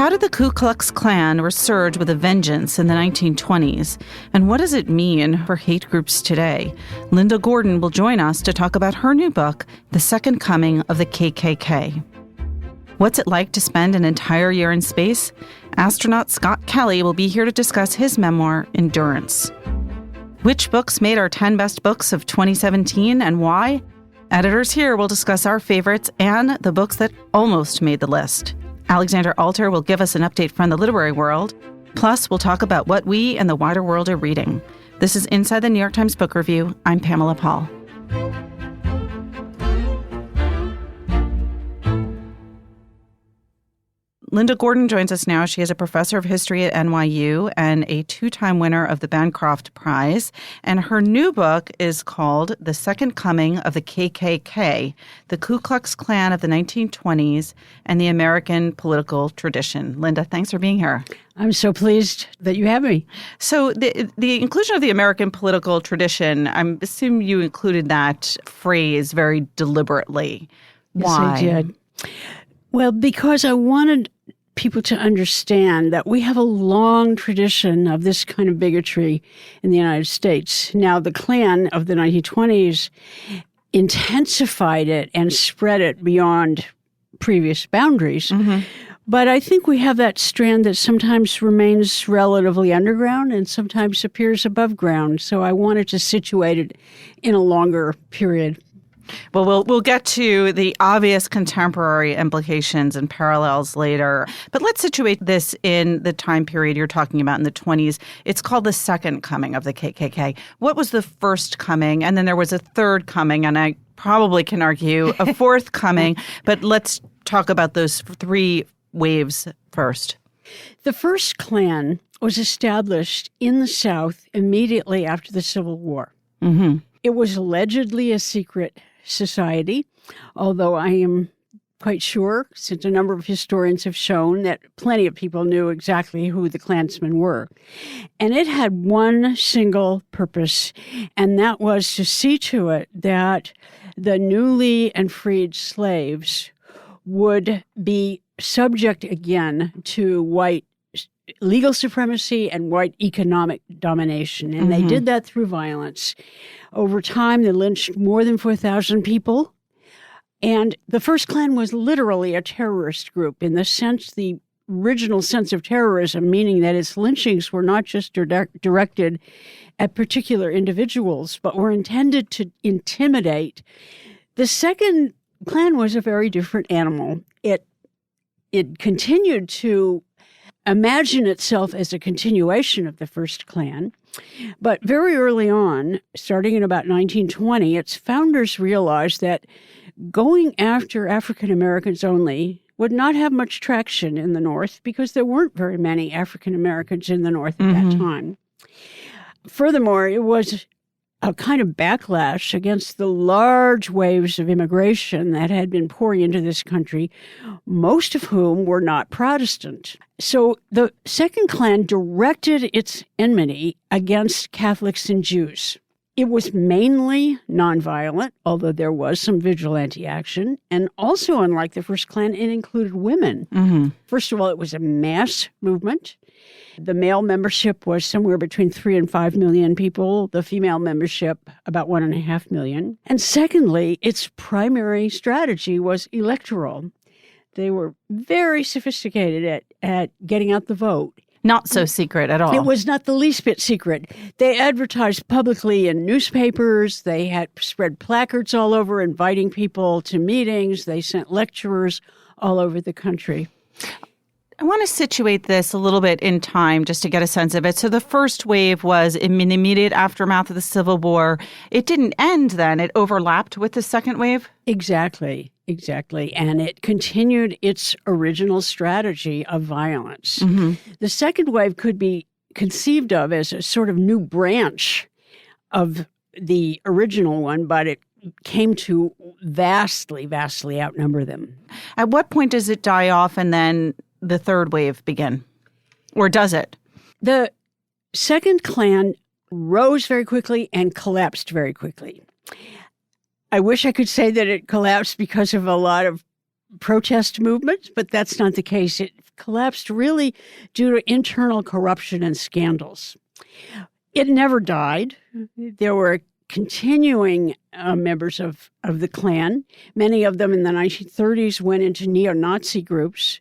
How did the Ku Klux Klan resurge with a vengeance in the 1920s? And what does it mean for hate groups today? Linda Gordon will join us to talk about her new book, The Second Coming of the KKK. What's it like to spend an entire year in space? Astronaut Scott Kelly will be here to discuss his memoir, Endurance. Which books made our 10 best books of 2017 and why? Editors here will discuss our favorites and the books that almost made the list. Alexander Alter will give us an update from the literary world. Plus, we'll talk about what we and the wider world are reading. This is Inside the New York Times Book Review. I'm Pamela Paul. Linda Gordon joins us now. She is a professor of history at NYU and a two-time winner of the Bancroft Prize. And her new book is called The Second Coming of the KKK, the Ku Klux Klan of the 1920s and the American Political Tradition. Linda, thanks for being here. I'm so pleased that you have me. So the inclusion of the American political tradition, I assume you included that phrase very deliberately. Why? Yes, I did. Well, because I wanted people to understand that we have a long tradition of this kind of bigotry in the United States. Now, the Klan of the 1920s intensified it and spread it beyond previous boundaries. Mm-hmm. But I think we have that strand that sometimes remains relatively underground and sometimes appears above ground. So I wanted to situate it in a longer period. Well, we'll get to the obvious contemporary implications and parallels later. But let's situate this in the time period you're talking about in the 20s. It's called the second coming of the KKK. What was the first coming? And then there was a third coming, and I probably can argue a fourth coming. But let's talk about those three waves first. The first Klan was established in the South immediately after the Civil War. Mm-hmm. It was allegedly a secret society, although I am quite sure, since a number of historians have shown, that plenty of people knew exactly who the Klansmen were. And it had one single purpose, and that was to see to it that the newly and freed slaves would be subject again to white legal supremacy and white economic domination. And they did that through violence. Over time, they lynched more than 4,000 people. And the first Klan was literally a terrorist group in the original sense of terrorism, meaning that its lynchings were not just directed at particular individuals, but were intended to intimidate. The second Klan was a very different animal. It continued to imagine itself as a continuation of the first Klan. But very early on, starting in about 1920, its founders realized that going after African Americans only would not have much traction in the North because there weren't very many African Americans in the North at that time. Furthermore, it was a kind of backlash against the large waves of immigration that had been pouring into this country, most of whom were not Protestant. So the Second Klan directed its enmity against Catholics and Jews. It was mainly nonviolent, although there was some vigilante action. And also, unlike the first Klan, it included women. Mm-hmm. First of all, it was a mass movement. The male membership was somewhere between 3 and 5 million people. The female membership, about 1.5 million. And secondly, its primary strategy was electoral. They were very sophisticated at getting out the vote. Not so secret at all. It was not the least bit secret. They advertised publicly in newspapers. They had spread placards all over inviting people to meetings. They sent lecturers all over the country. I want to situate this a little bit in time just to get a sense of it. So the first wave was in the immediate aftermath of the Civil War. It didn't end then. It overlapped with the second wave? Exactly. And it continued its original strategy of violence. Mm-hmm. The second wave could be conceived of as a sort of new branch of the original one, but it came to vastly outnumber them. At what point does it die off and then the third wave begin? Or does it? The second Klan rose very quickly and collapsed very quickly. I wish I could say that it collapsed because of a lot of protest movements, but that's not the case. It collapsed really due to internal corruption and scandals. It never died. There were continuing members of the Klan. Many of them in the 1930s went into neo-Nazi groups.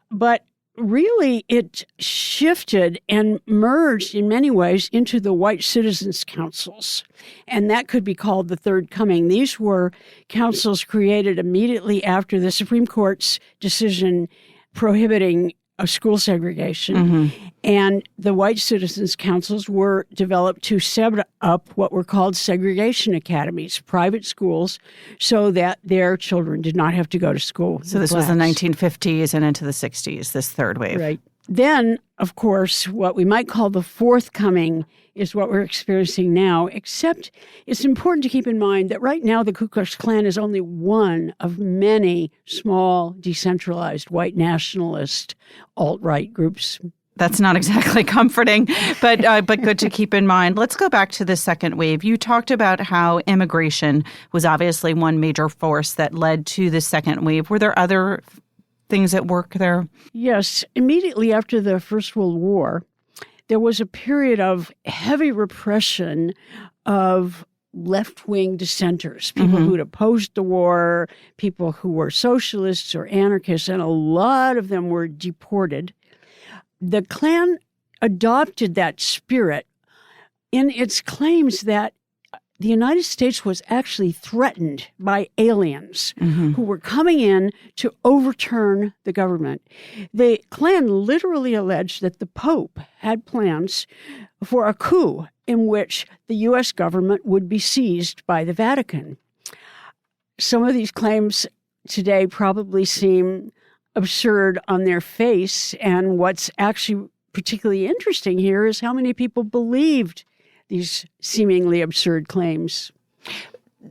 But really, it shifted and merged in many ways into the white citizens' councils. And that could be called the Third Coming. These were councils created immediately after the Supreme Court's decision prohibiting school segregation. Mm-hmm. And the white citizens' councils were developed to set up what were called segregation academies, private schools, so that their children did not have to go to school. So this was the 1950s and into the 60s, this third wave. Right. Then, of course, what we might call the Fourth Coming is what we're experiencing now, except it's important to keep in mind that right now the Ku Klux Klan is only one of many small, decentralized, white nationalist alt-right groups. That's not exactly comforting, but good to keep in mind. Let's go back to the second wave. You talked about how immigration was obviously one major force that led to the second wave. Were there other things at work there? Yes. Immediately after the First World War, there was a period of heavy repression of left-wing dissenters, people mm-hmm. who'd opposed the war, people who were socialists or anarchists, and a lot of them were deported. The Klan adopted that spirit in its claims that the United States was actually threatened by aliens mm-hmm. who were coming in to overturn the government. The Klan literally alleged that the Pope had plans for a coup in which the U.S. government would be seized by the Vatican. Some of these claims today probably seem absurd on their face, and what's actually particularly interesting here is how many people believed these seemingly absurd claims.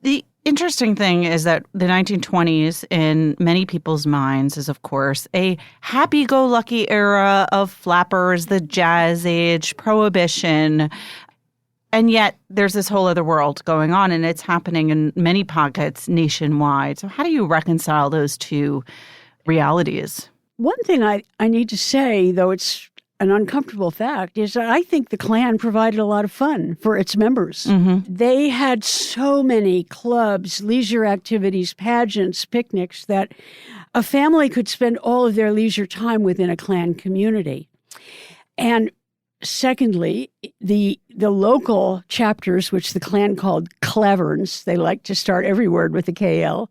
The interesting thing is that the 1920s in many people's minds is, of course, a happy-go-lucky era of flappers, the Jazz Age, Prohibition. And yet there's this whole other world going on, and it's happening in many pockets nationwide. So how do you reconcile those two realities? One thing I need to say, though it's an uncomfortable fact, is that I think the Klan provided a lot of fun for its members. Mm-hmm. They had so many clubs, leisure activities, pageants, picnics, that a family could spend all of their leisure time within a Klan community. And secondly, the local chapters, which the Klan called Klaverns, they like to start every word with a KL,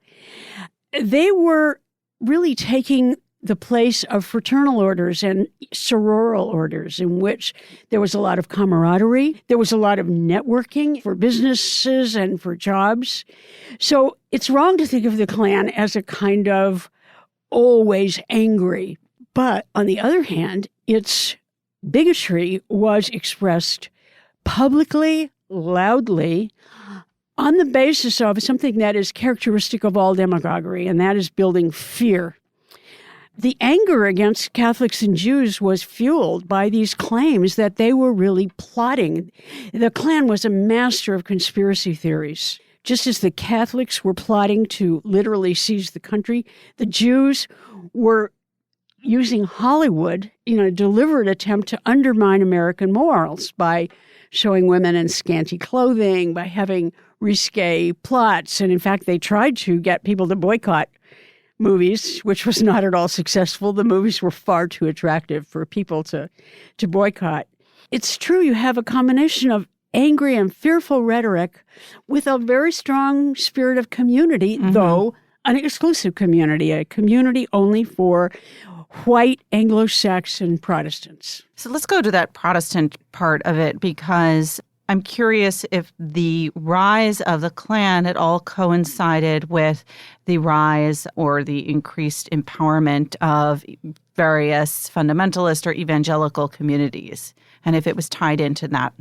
they were really taking the place of fraternal orders and sororal orders, in which there was a lot of camaraderie. There was a lot of networking for businesses and for jobs. So it's wrong to think of the Klan as a kind of always angry. But on the other hand, its bigotry was expressed publicly, loudly, on the basis of something that is characteristic of all demagoguery, and that is building fear. The anger against Catholics and Jews was fueled by these claims that they were really plotting. The Klan was a master of conspiracy theories. Just as the Catholics were plotting to literally seize the country, the Jews were using Hollywood in a deliberate attempt to undermine American morals by showing women in scanty clothing, by having risque plots. And in fact, they tried to get people to boycott movies, which was not at all successful. The movies were far too attractive for people to boycott. It's true, you have a combination of angry and fearful rhetoric with a very strong spirit of community, mm-hmm. though an exclusive community, a community only for white Anglo-Saxon Protestants. So let's go to that Protestant part of it, because I'm curious if the rise of the Klan at all coincided with the rise or the increased empowerment of various fundamentalist or evangelical communities, and if it was tied into that.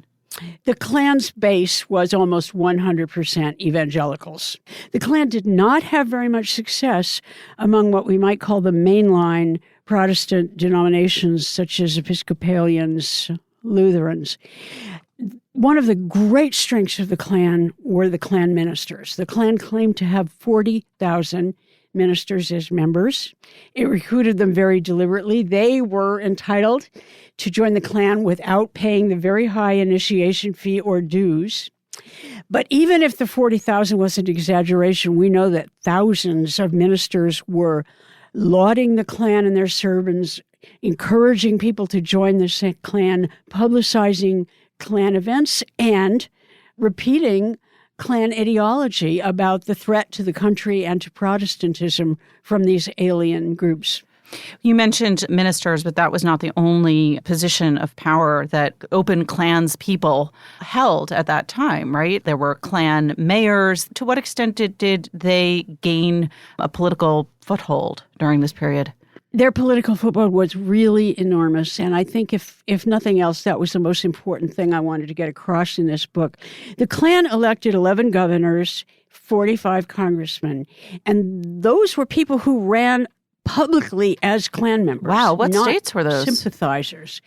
The Klan's base was almost 100% evangelicals. The Klan did not have very much success among what we might call the mainline Protestant denominations, such as Episcopalians, Lutherans. One of the great strengths of the Klan were the Klan ministers. The Klan claimed to have 40,000 ministers as members. It recruited them very deliberately. They were entitled to join the Klan without paying the very high initiation fee or dues. But even if the 40,000 was an exaggeration, we know that thousands of ministers were lauding the Klan and their sermons, encouraging people to join the Klan, publicizing Klan events, and repeating Klan ideology about the threat to the country and to Protestantism from these alien groups. You mentioned ministers, but that was not the only position of power that open Klans people held at that time, right? There were Klan mayors. To what extent did they gain a political foothold during this period? Their political foothold was really enormous, and I think if nothing else, that was the most important thing I wanted to get across in this book. The Klan elected 11 governors, 45 congressmen, and those were people who ran publicly as Klan members. Wow, what states were those? Sympathizers,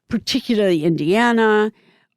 particularly Indiana,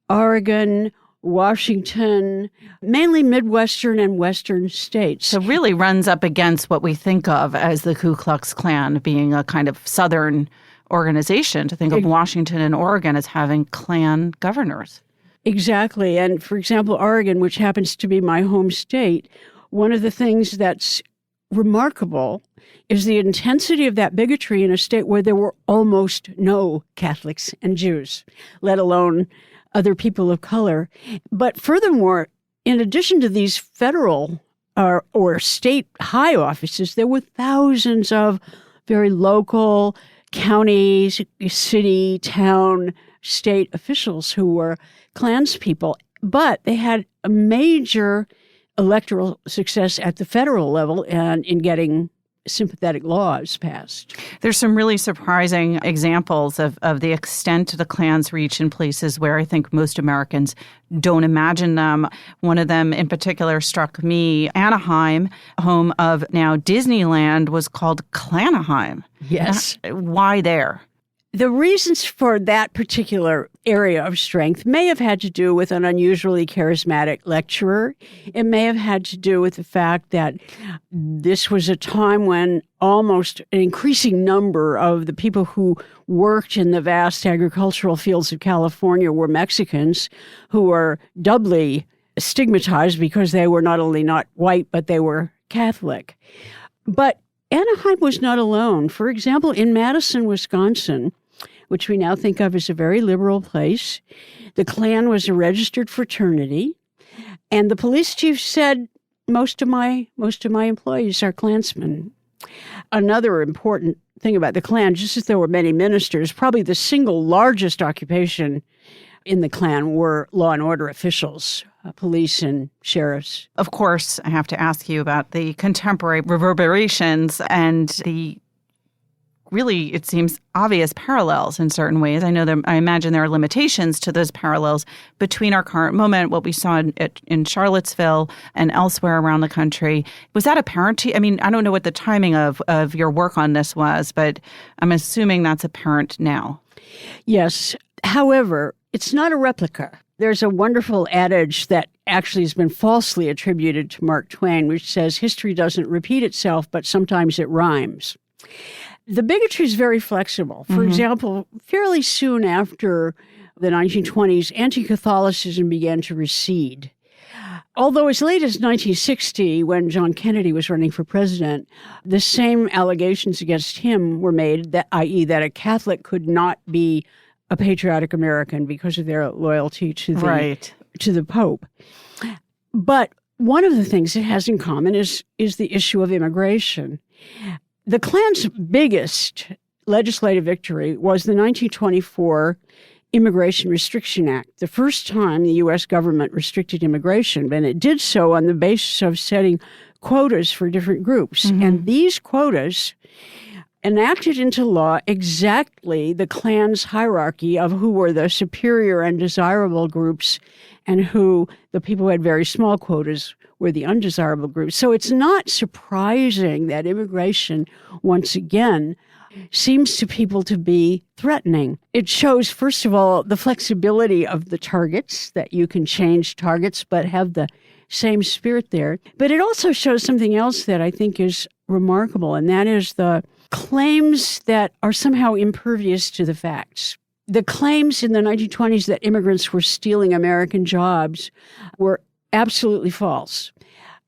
Oregon, Washington, mainly Midwestern and Western states. So really runs up against what we think of as the Ku Klux Klan being a kind of Southern organization, to think of Washington and Oregon as having Klan governors. Exactly. And for example, Oregon, which happens to be my home state, one of the things that's remarkable is the intensity of that bigotry in a state where there were almost no Catholics and Jews, let alone other people of color. But furthermore, in addition to these federal or state high offices, there were thousands of very local counties, city, town, state officials who were Klanspeople. But they had a major electoral success at the federal level and in getting sympathetic laws passed. There's some really surprising examples of the extent the Klan's reach in places where I think most Americans don't imagine them. One of them in particular struck me. Anaheim, home of now Disneyland, was called Klanaheim. Yes. Why there? The reasons for that particular area of strength may have had to do with an unusually charismatic lecturer. It may have had to do with the fact that this was a time when almost an increasing number of the people who worked in the vast agricultural fields of California were Mexicans, who were doubly stigmatized because they were not only not white, but they were Catholic. But Anaheim was not alone. For example, in Madison, Wisconsin, which we now think of as a very liberal place, the Klan was a registered fraternity, and the police chief said, most of my employees are Klansmen. Another important thing about the Klan, just as there were many ministers, probably the single largest occupation in the Klan were law and order officials, police and sheriffs. Of course, I have to ask you about the contemporary reverberations and the really, it seems, obvious parallels in certain ways. I imagine there are limitations to those parallels between our current moment, what we saw in Charlottesville and elsewhere around the country. Was that apparent to you? I mean, I don't know what the timing of your work on this was, but I'm assuming that's apparent now. Yes. However, it's not a replica. There's a wonderful adage that actually has been falsely attributed to Mark Twain, which says history doesn't repeat itself, but sometimes it rhymes. The bigotry is very flexible. For example, fairly soon after the 1920s, anti-Catholicism began to recede. Although as late as 1960, when John Kennedy was running for president, the same allegations against him were made, that, i.e. that a Catholic could not be a patriotic American because of their loyalty to the Pope. But one of the things it has in common is the issue of immigration. The Klan's biggest legislative victory was the 1924 Immigration Restriction Act, the first time the U.S. government restricted immigration, and it did so on the basis of setting quotas for different groups. And these quotas enacted into law exactly the Klan's hierarchy of who were the superior and desirable groups and who the people who had very small quotas were the undesirable groups. So it's not surprising that immigration, once again, seems to people to be threatening. It shows, first of all, the flexibility of the targets, that you can change targets but have the same spirit there. But it also shows something else that I think is remarkable, and that is the claims that are somehow impervious to the facts. The claims in the 1920s that immigrants were stealing American jobs were absolutely false.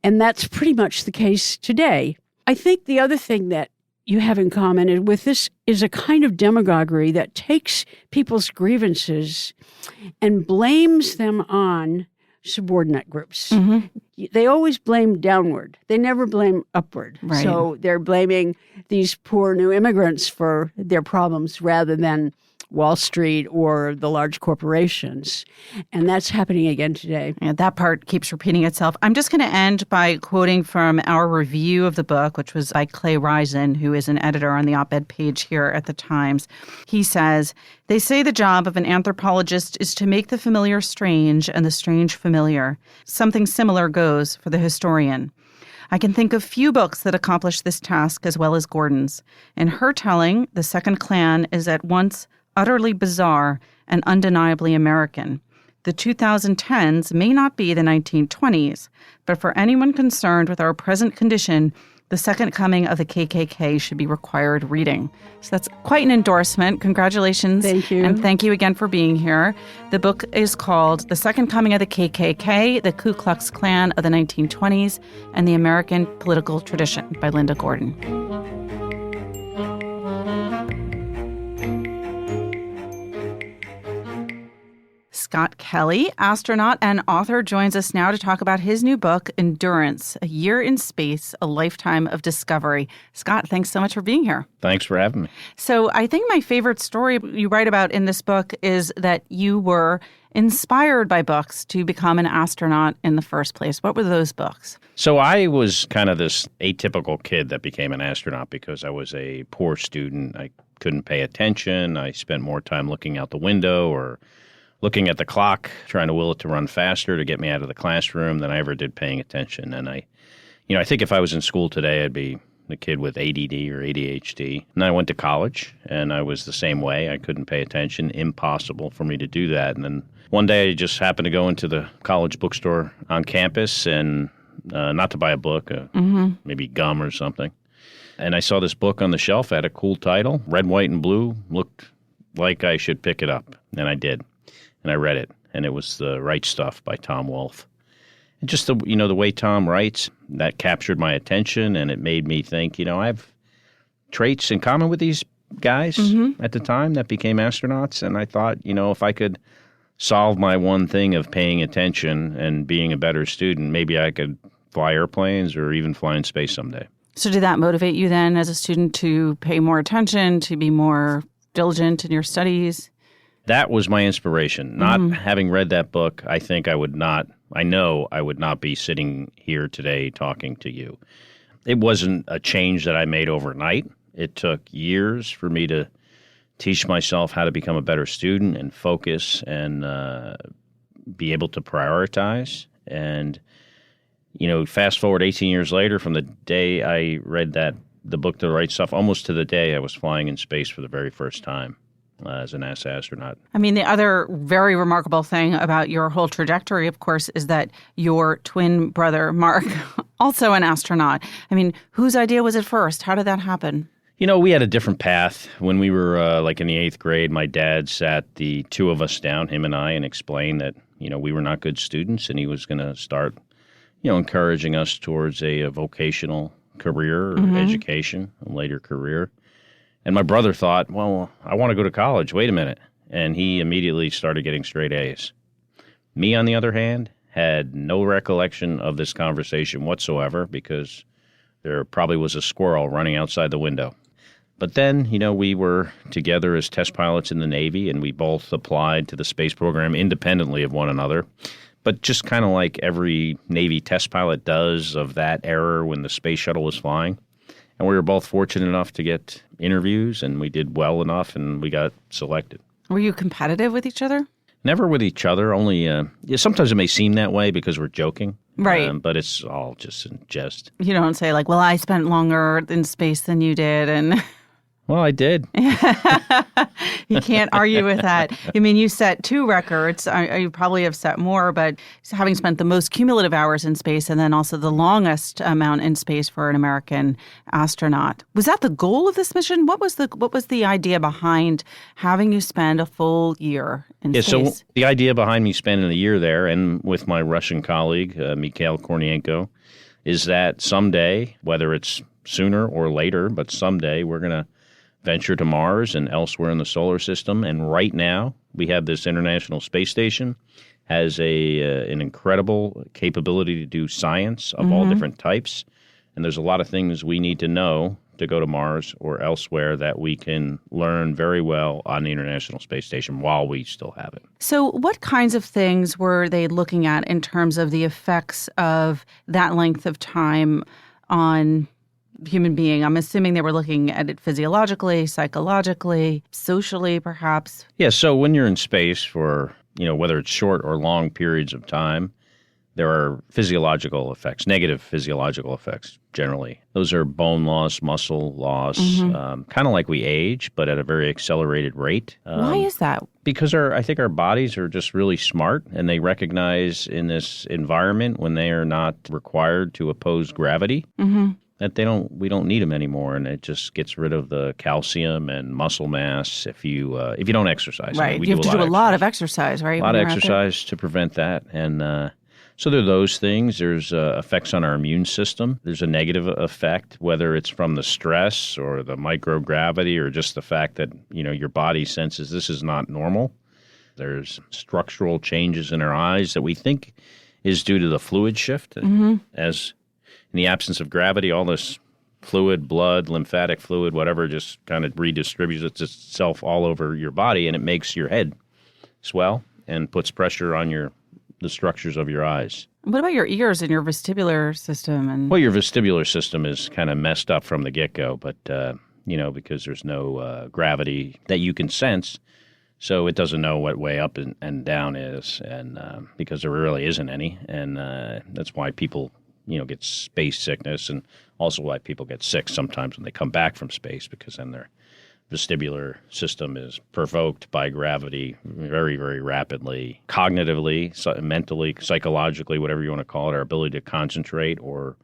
And that's pretty much the case today. I think the other thing that you have in common with this is a kind of demagoguery that takes people's grievances and blames them on subordinate groups. Mm-hmm. They always blame downward. They never blame upward. Right. So they're blaming these poor new immigrants for their problems rather than Wall Street or the large corporations. And that's happening again today. Yeah, that part keeps repeating itself. I'm just going to end by quoting from our review of the book, which was by Clay Risen, who is an editor on the op-ed page here at the Times. He says, "They say the job of an anthropologist is to make the familiar strange and the strange familiar. Something similar goes for the historian. I can think of few books that accomplish this task as well as Gordon's. In her telling, the Second Klan is at once utterly bizarre and undeniably American. The 2010s may not be the 1920s, but for anyone concerned with our present condition, The Second Coming of the KKK should be required reading." So that's quite an endorsement. Congratulations. Thank you. And thank you again for being here. The book is called The Second Coming of the KKK, The Ku Klux Klan of the 1920s, and the American Political Tradition by Linda Gordon. Scott Kelly, astronaut and author, joins us now to talk about his new book, Endurance, A Year in Space, A Lifetime of Discovery. Scott, thanks so much for being here. Thanks for having me. So I think my favorite story you write about in this book is that you were inspired by books to become an astronaut in the first place. What were those books? So I was kind of this atypical kid that became an astronaut because I was a poor student. I couldn't pay attention. I spent more time looking out the window or looking at the clock, trying to will it to run faster to get me out of the classroom than I ever did paying attention. And I think if I was in school today, I'd be the kid with ADD or ADHD. And I went to college, and I was the same way. I couldn't pay attention. Impossible for me to do that. And then one day I just happened to go into the college bookstore on campus, and not to buy a book, maybe gum or something. And I saw this book on the shelf, had a cool title, red, white, and blue, looked like I should pick it up. And I did. And I read it, and it was The Right Stuff by Tom Wolfe. And just the way Tom writes, that captured my attention, and it made me think, I have traits in common with these guys at the time that became astronauts. And I thought, if I could solve my one thing of paying attention and being a better student, maybe I could fly airplanes or even fly in space someday. So did that motivate you then as a student to pay more attention, to be more diligent in your studies? That was my inspiration. Not having read that book, I know I would not be sitting here today talking to you. It wasn't a change that I made overnight. It took years for me to teach myself how to become a better student and focus and be able to prioritize. And, fast forward 18 years later from the day I read the book, The Right Stuff, almost to the day I was flying in space for the very first time. As a NASA astronaut. I mean, the other very remarkable thing about your whole trajectory, of course, is that your twin brother, Mark, also an astronaut. I mean, whose idea was it first? How did that happen? We had a different path. When we were in the 8th grade, my dad sat the two of us down, him and I, and explained that, we were not good students, and he was going to start, encouraging us towards a vocational career or education, a later career. And my brother thought, well, I want to go to college. Wait a minute. And he immediately started getting straight A's. Me, on the other hand, had no recollection of this conversation whatsoever because there probably was a squirrel running outside the window. But then, we were together as test pilots in the Navy, and we both applied to the space program independently of one another. But just kind of like every Navy test pilot does of that era when the space shuttle was flying. And we were both fortunate enough to get interviews, and we did well enough, and we got selected. Were you competitive with each other? Never with each other. Only sometimes it may seem that way because we're joking. Right. But it's all just in jest. You don't say well, I spent longer in space than you did. And Well, I did. You can't argue with that. I mean, you set 2 records. You probably have set more, but having spent the most cumulative hours in space and then also the longest amount in space for an American astronaut. Was that the goal of this mission? What was the idea behind having you spend a full year in space? So the idea behind me spending a year there and with my Russian colleague, Mikhail Kornienko, is that someday, whether it's sooner or later, but someday we're going to venture to Mars and elsewhere in the solar system. And right now, we have this International Space Station, has an incredible capability to do science of all different types. And there's a lot of things we need to know to go to Mars or elsewhere that we can learn very well on the International Space Station while we still have it. So what kinds of things were they looking at in terms of the effects of that length of time on human being? I'm assuming they were looking at it physiologically, psychologically, socially, perhaps. Yeah, so when you're in space for, whether it's short or long periods of time, there are physiological effects, negative physiological effects, generally. Those are bone loss, muscle loss, kind of like we age, but at a very accelerated rate. Why is that? Because I think our bodies are just really smart, and they recognize in this environment when they are not required to oppose gravity, that we don't need them anymore, and it just gets rid of the calcium and muscle mass if you don't exercise. Right, you have to do a lot of exercise, right? A lot of exercise to prevent that, and so there are those things. There's effects on our immune system. There's a negative effect, whether it's from the stress or the microgravity or just the fact that, your body senses this is not normal. There's structural changes in our eyes that we think is due to the fluid shift. As in the absence of gravity, all this fluid, blood, lymphatic fluid, whatever, just kind of redistributes itself all over your body, and it makes your head swell and puts pressure on the structures of your eyes. What about your ears and your vestibular system? Well, your vestibular system is kind of messed up from the get-go, but, because there's no gravity that you can sense, so it doesn't know what way up and down is, and because there really isn't any, and that's why people, get space sickness, and also why people get sick sometimes when they come back from space, because then their vestibular system is provoked by gravity very, very rapidly, cognitively, mentally, psychologically, whatever you want to call it. Our ability to concentrate or,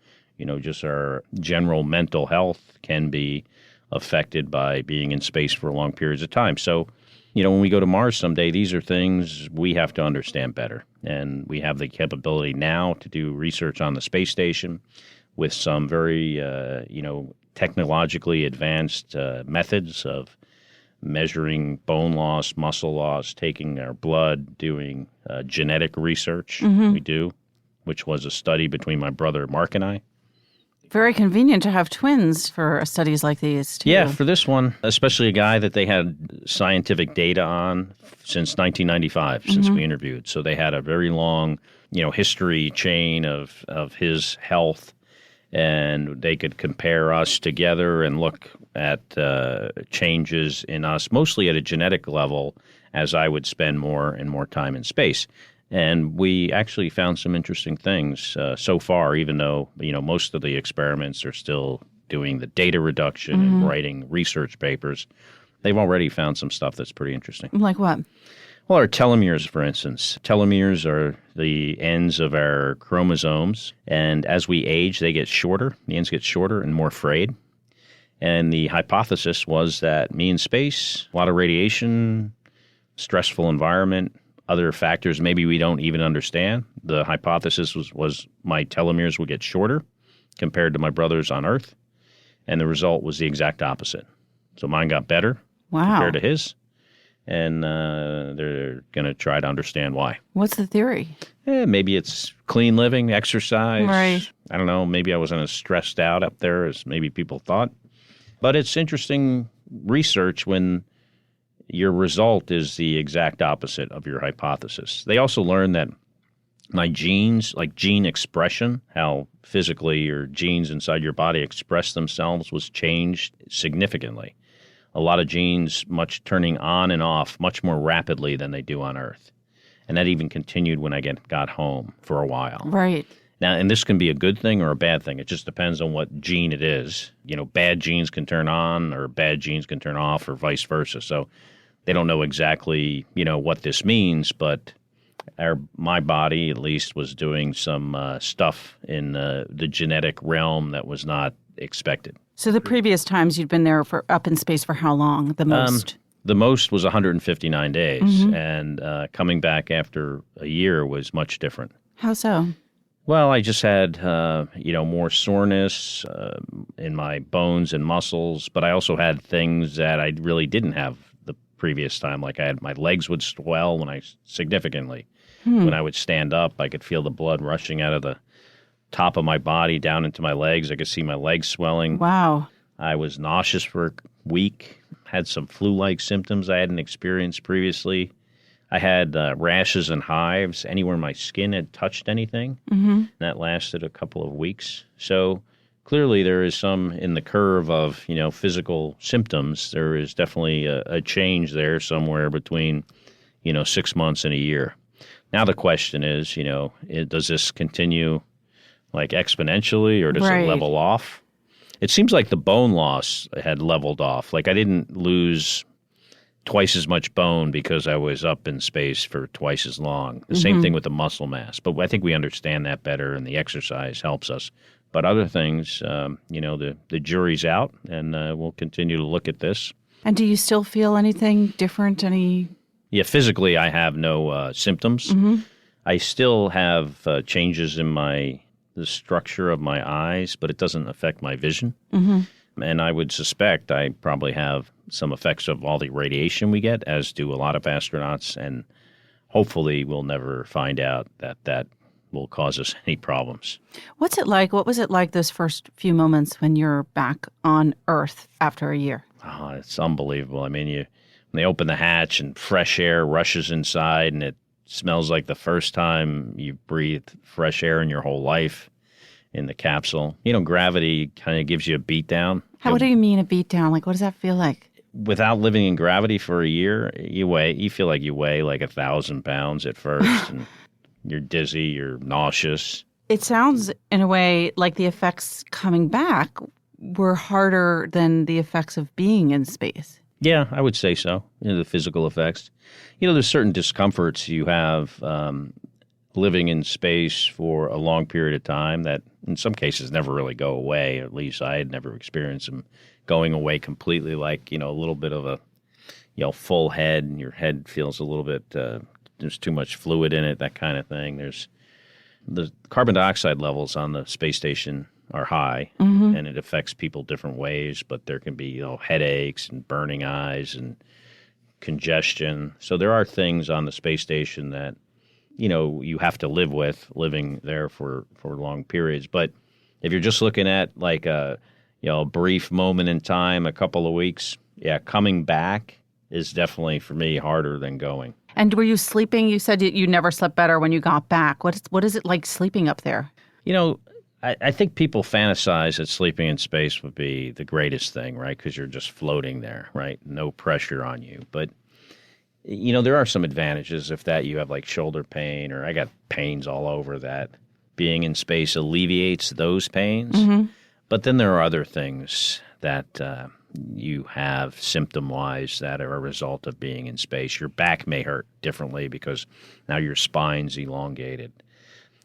just our general mental health can be affected by being in space for long periods of time. So, when we go to Mars someday, these are things we have to understand better. And we have the capability now to do research on the space station with some very, technologically advanced methods of measuring bone loss, muscle loss, taking our blood, doing genetic research we do, which was a study between my brother Mark and I. Very convenient to have twins for studies like these, too. Yeah, for this one, especially a guy that they had scientific data on since 1995, since we interviewed. So they had a very long, history chain of his health, and they could compare us together and look at changes in us, mostly at a genetic level, as I would spend more and more time in space. And we actually found some interesting things so far, even though, most of the experiments are still doing the data reduction and writing research papers. They've already found some stuff that's pretty interesting. Like what? Well, our telomeres, for instance. Telomeres are the ends of our chromosomes, and as we age, they get shorter. The ends get shorter and more frayed. And the hypothesis was that me in space, a lot of radiation, stressful environment, other factors maybe we don't even understand. The hypothesis was my telomeres would get shorter compared to my brother's on Earth, and the result was the exact opposite. So mine got better compared to his, and they're going to try to understand why. What's the theory? Maybe it's clean living, exercise. Right. I don't know. Maybe I wasn't as stressed out up there as maybe people thought. But it's interesting research when your result is the exact opposite of your hypothesis. They also learned that my genes, like gene expression, how physically your genes inside your body express themselves, was changed significantly. A lot of genes much turning on and off much more rapidly than they do on Earth. And that even continued when I got home for a while. Right. Now, and this can be a good thing or a bad thing. It just depends on what gene it is. Bad genes can turn on or bad genes can turn off or vice versa. So they don't know exactly, what this means, but my body, at least, was doing some stuff in the genetic realm that was not expected. So the previous times you'd been there up in space for how long, the most? The most was 159 days, and coming back after a year was much different. How so? Well, I just had, more soreness in my bones and muscles, but I also had things that I really didn't have the previous time. Like my legs would swell significantly. When I would stand up, I could feel the blood rushing out of the top of my body down into my legs. I could see my legs swelling. Wow. I was nauseous for a week, had some flu-like symptoms I hadn't experienced previously. I had rashes and hives anywhere my skin had touched anything. And that lasted a couple of weeks. So clearly there is some in the curve of, physical symptoms. There is definitely a change there somewhere between, 6 months and a year. Now the question is, does this continue like exponentially or does it level off? It seems like the bone loss had leveled off. Like I didn't lose twice as much bone because I was up in space for twice as long. The same thing with the muscle mass. But I think we understand that better and the exercise helps us. But other things, the jury's out and we'll continue to look at this. And do you still feel anything different? Yeah, physically I have no symptoms. I still have changes in the structure of my eyes, but it doesn't affect my vision. And I would suspect I probably have some effects of all the radiation we get, as do a lot of astronauts, and hopefully we'll never find out that will cause us any problems. What's it like? What was it like those first few moments when you're back on Earth after a year? Oh, it's unbelievable. I mean, when they open the hatch and fresh air rushes inside and it smells like the first time you breathed fresh air in your whole life in the capsule. Gravity kind of gives you a beat down. What do you mean a beat down? Like, what does that feel like? Without living in gravity for a year, you feel like you weigh like 1,000 pounds at first and you're dizzy, you're nauseous. It sounds in a way like the effects coming back were harder than the effects of being in space. Yeah, I would say so. The physical effects. There's certain discomforts you have living in space for a long period of time that in some cases never really go away. At least I had never experienced them going away completely, like, a little bit of a, full head and your head feels a little bit, there's too much fluid in it, that kind of thing. There's the carbon dioxide levels on the space station are high and it affects people different ways, but there can be, headaches and burning eyes and congestion. So there are things on the space station that, you have to live with living there for long periods. But if you're just looking at like a brief moment in time, a couple of weeks, coming back is definitely for me harder than going. And were you sleeping? You said you never slept better when you got back. What is it like sleeping up there? I think people fantasize that sleeping in space would be the greatest thing, right? Because you're just floating there, right? No pressure on you. But there are some advantages if that you have like shoulder pain, or I got pains all over that. Being in space alleviates those pains. But then there are other things that you have symptom-wise that are a result of being in space. Your back may hurt differently because now your spine's elongated.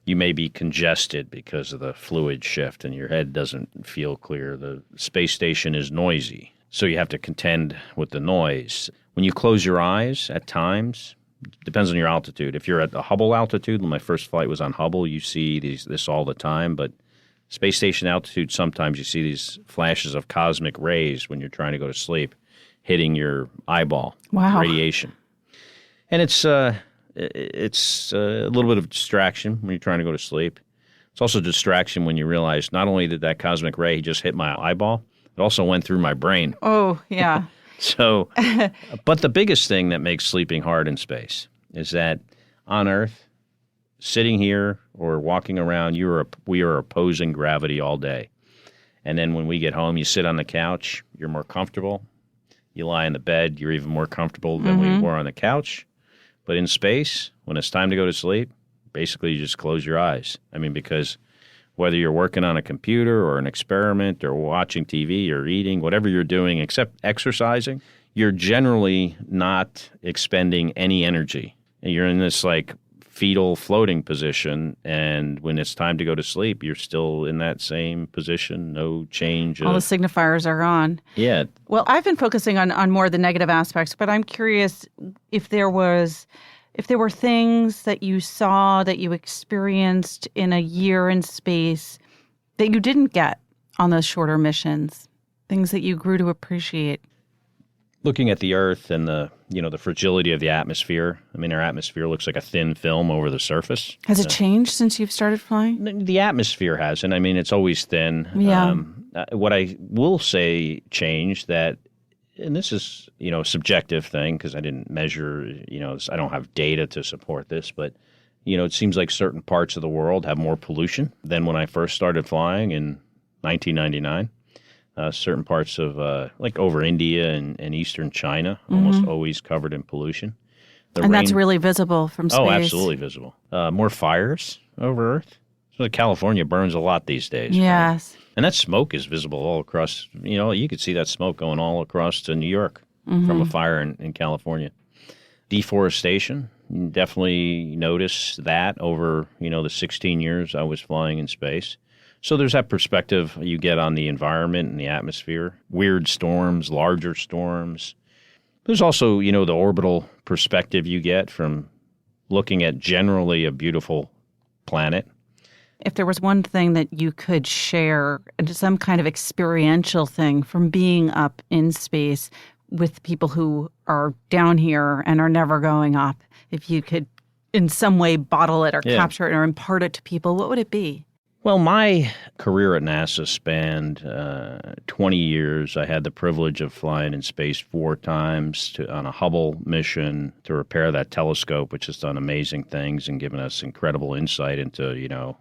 You may be congested because of the fluid shift and your head doesn't feel clear. The space station is noisy, so you have to contend with the noise. When you close your eyes at times, depends on your altitude. If you're at the Hubble altitude, when my first flight was on Hubble, you see this all the time. But space station altitude, sometimes you see these flashes of cosmic rays when you're trying to go to sleep, hitting your eyeball. Wow. Radiation. And it's a little bit of distraction when you're trying to go to sleep. It's also a distraction when you realize not only did that cosmic ray just hit my eyeball, it also went through my brain. Oh, yeah. So, but the biggest thing that makes sleeping hard in space is that on Earth, sitting here or walking around, we are opposing gravity all day. And then when we get home, you sit on the couch, you're more comfortable. You lie in the bed, you're even more comfortable than we were on the couch. But in space, when it's time to go to sleep, basically you just close your eyes. I mean, because Whether you're working on a computer or an experiment or watching TV or eating, whatever you're doing except exercising, you're generally not expending any energy. And you're in this like fetal floating position, and when it's time to go to sleep, you're still in that same position, no change. All the signifiers are on. Yeah. Well, I've been focusing on more of the negative aspects, but I'm curious if there were things that you saw, that you experienced in a year in space that you didn't get on those shorter missions, things that you grew to appreciate. Looking at the Earth and the fragility of the atmosphere. I mean, our atmosphere looks like a thin film over the surface. Has it changed since you've started flying? The atmosphere hasn't. I mean, it's always thin. Yeah. What I will say changed that, and this is, a subjective thing because I didn't measure, I don't have data to support this, but, it seems like certain parts of the world have more pollution than when I first started flying in 1999. Certain parts of, like over India and eastern China, almost always covered in pollution. That's really visible from space. Oh, absolutely visible. More fires over Earth. So California burns a lot these days. Yes. Right? And that smoke is visible all across, you could see that smoke going all across to New York from a fire in California. Deforestation, definitely notice that over, the 16 years I was flying in space. So there's that perspective you get on the environment and the atmosphere. Weird storms, larger storms. There's also, the orbital perspective you get from looking at generally a beautiful planet. If there was one thing that you could share, some kind of experiential thing from being up in space with people who are down here and are never going up, if you could in some way bottle it or capture it or impart it to people, what would it be? Well, my career at NASA spanned 20 years. I had the privilege of flying in space 4 times on a Hubble mission to repair that telescope, which has done amazing things and given us incredible insight into,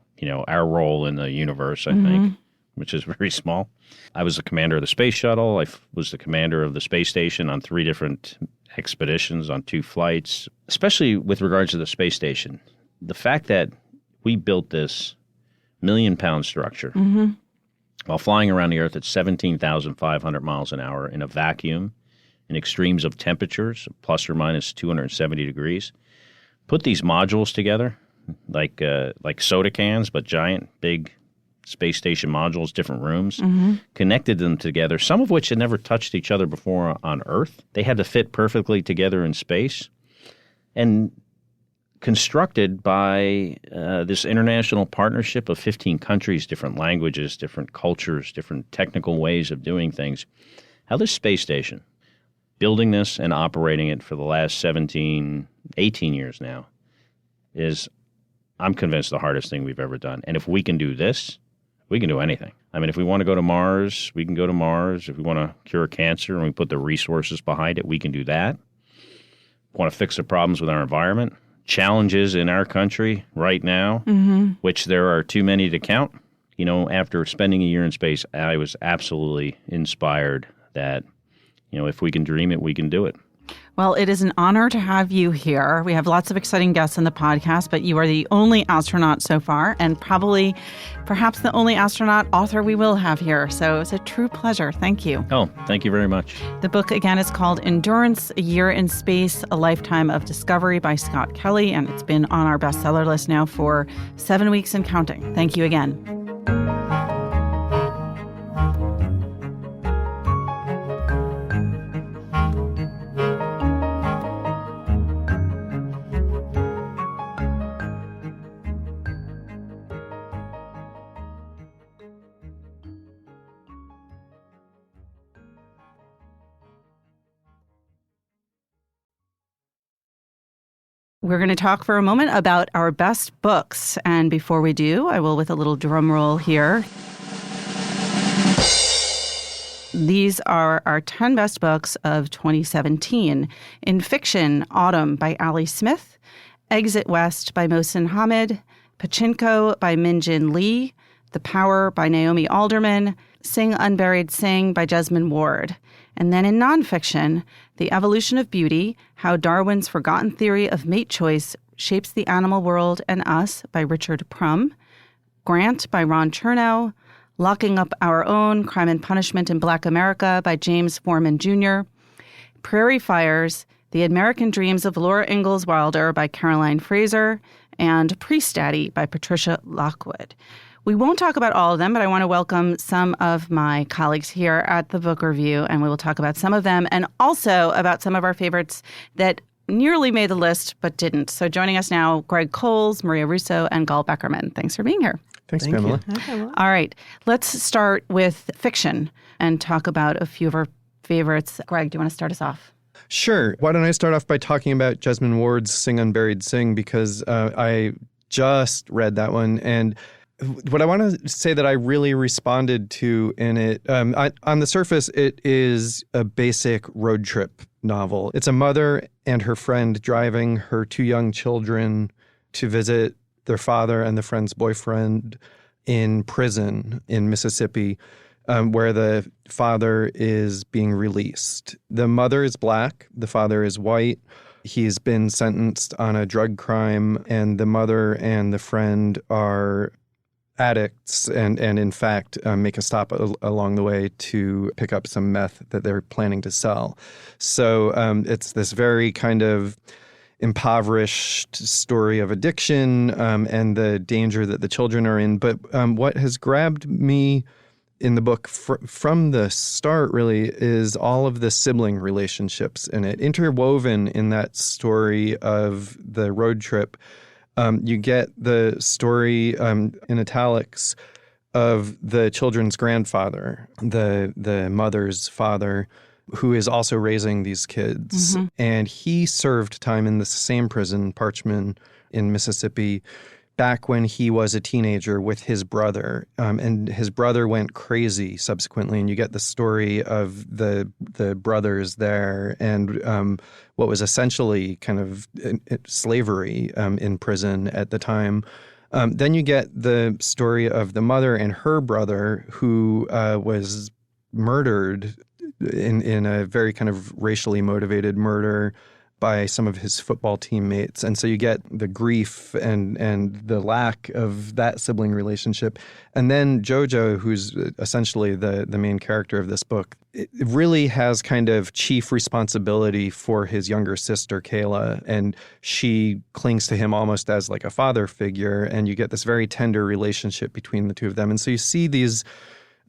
our role in the universe, I think, which is very small. I was the commander of the space shuttle. I was the commander of the space station on 3 different expeditions on 2 flights, especially with regards to the space station. The fact that we built this million-pound structure while flying around the Earth at 17,500 miles an hour in a vacuum, in extremes of temperatures, plus or minus 270 degrees. Put these modules together, like soda cans, but giant, big space station modules, different rooms, connected them together, some of which had never touched each other before on Earth. They had to fit perfectly together in space. And constructed by this international partnership of 15 countries, different languages, different cultures, different technical ways of doing things. How this space station, building this and operating it for the last 18 years now, is, I'm convinced, the hardest thing we've ever done. And if we can do this, we can do anything. I mean, if we want to go to Mars, we can go to Mars. If we want to cure cancer and we put the resources behind it, we can do that. Want to fix the problems with our environment, challenges in our country right now, which there are too many to count. After spending a year in space, I was absolutely inspired that, if we can dream it, we can do it. Well, it is an honor to have you here. We have lots of exciting guests on the podcast, but you are the only astronaut so far, and perhaps the only astronaut author we will have here. So it's a true pleasure. Thank you. Oh, thank you very much. The book, again, is called Endurance, A Year in Space, A Lifetime of Discovery by Scott Kelly, and it's been on our bestseller list now for 7 weeks and counting. Thank you again. We're going to talk for a moment about our best books. And before we do, I will, with a little drum roll here. These are our 10 best books of 2017. In fiction, Autumn by Ali Smith, Exit West by Mohsin Hamid, Pachinko by Min-Jin Lee, The Power by Naomi Alderman, Sing Unburied Sing by Jesmyn Ward. And then in nonfiction, The Evolution of Beauty, How Darwin's Forgotten Theory of Mate Choice Shapes the Animal World and Us by Richard Prum, Grant by Ron Chernow, Locking Up Our Own, Crime and Punishment in Black America by James Foreman Jr., Prairie Fires, The American Dreams of Laura Ingalls Wilder by Caroline Fraser, and Priest Daddy by Patricia Lockwood. We won't talk about all of them, but I want to welcome some of my colleagues here at the Book Review, and we will talk about some of them and also about some of our favorites that nearly made the list but didn't. So joining us now, Greg Coles, Maria Russo, and Gal Beckerman. Thanks for being here. Thanks, Pamela. All right. Let's start with fiction and talk about a few of our favorites. Greg, do you want to start us off? Sure. Why don't I start off by talking about Jesmyn Ward's Sing Unburied Sing, because I just read that one. And what I want to say that I really responded to in it, on the surface, it is a basic road trip novel. It's a mother and her friend driving her 2 young children to visit their father and the friend's boyfriend in prison in Mississippi, where the father is being released. The mother is Black. The father is white. He's been sentenced on a drug crime, and the mother and the friend are addicts and in fact, make a stop along the way to pick up some meth that they're planning to sell. So it's this very kind of impoverished story of addiction and the danger that the children are in. But what has grabbed me in the book from the start really is all of the sibling relationships in it. Interwoven in that story of the road trip, you get the story in italics of the children's grandfather, the mother's father, who is also raising these kids. Mm-hmm. And he served time in the same prison, Parchman, in Mississippi, back when he was a teenager with his brother. And his brother went crazy subsequently. And you get the story of the brothers there and what was essentially kind of slavery in prison at the time. Then you get the story of the mother and her brother who was murdered in a very kind of racially motivated murder by some of his football teammates. And so you get the grief and the lack of that sibling relationship. And then Jojo, who's essentially the main character of this book, it really has kind of chief responsibility for his younger sister, Kayla. And she clings to him almost as like a father figure. And you get this very tender relationship between the two of them. And so you see these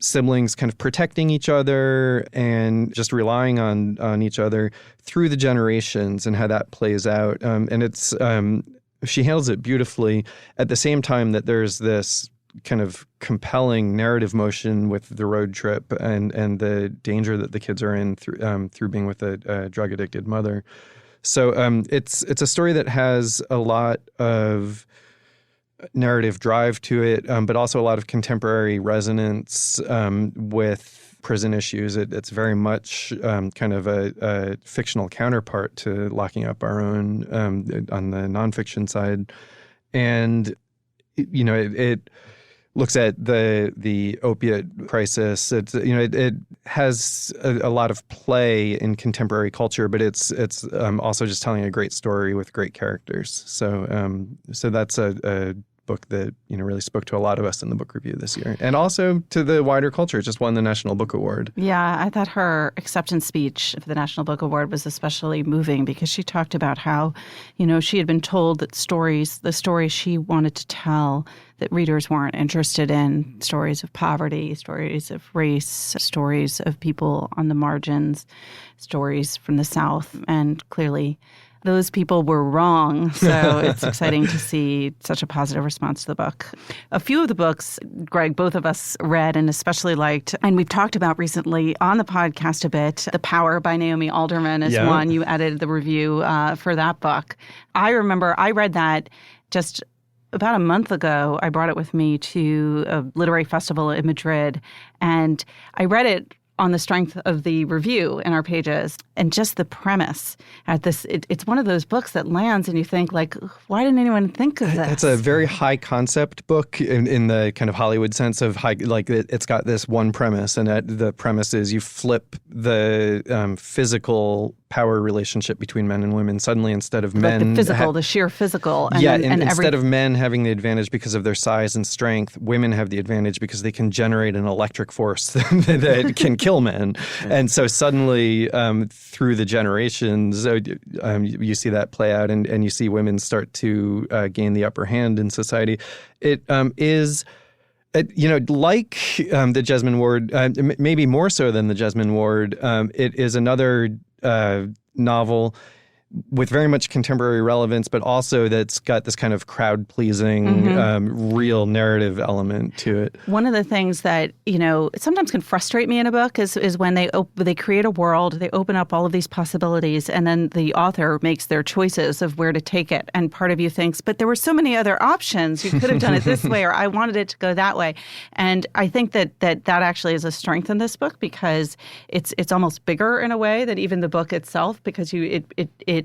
siblings kind of protecting each other and just relying on each other through the generations and how that plays out. And it's she handles it beautifully at the same time that there's this kind of compelling narrative motion with the road trip and the danger that the kids are in through being with a drug addicted mother. So it's a story that has a lot of narrative drive to it, but also a lot of contemporary resonance with prison issues. It's very much kind of a fictional counterpart to Locking Up Our Own on the nonfiction side. And, you know, it looks at the opiate crisis. It has a lot of play in contemporary culture, but it's also just telling a great story with great characters. So that's a book that really spoke to a lot of us in the book review this year, and also to the wider culture. It just won the National Book Award. Yeah, I thought her acceptance speech for the National Book Award was especially moving because she talked about how, she had been told that the stories she wanted to tell, that readers weren't interested in, stories of poverty, stories of race, stories of people on the margins, stories from the South, and clearly those people were wrong. So it's exciting to see such a positive response to the book. A few of the books, Greg, both of us read and especially liked, and we've talked about recently on the podcast a bit. The Power by Naomi Alderman is one. You edited the review for that book. I remember I read that just about a month ago. I brought it with me to a literary festival in Madrid, and I read it on the strength of the review in our pages and just the premise at this. It's one of those books that lands and you think, like, why didn't anyone think of this? It's a very high concept book in the kind of Hollywood sense of high, like it's got this one premise, and the premise is you flip the physical power relationship between men and women. Suddenly, instead of Like men... the physical, the sheer physical. And instead of men having the advantage because of their size and strength, women have the advantage because they can generate an electric force that can kill men. And so suddenly, through the generations, you see that play out, and you see women start to gain the upper hand in society. It is... like the Jesmond Ward, maybe more so than the Jesmond Ward, it is another novel with very much contemporary relevance, but also that's got this kind of crowd-pleasing, real narrative element to it. One of the things that, sometimes can frustrate me in a book is when they create a world, they open up all of these possibilities, and then the author makes their choices of where to take it. And part of you thinks, but there were so many other options. You could have done it this way, or I wanted it to go that way. And I think that actually is a strength in this book, because it's almost bigger in a way than even the book itself, because it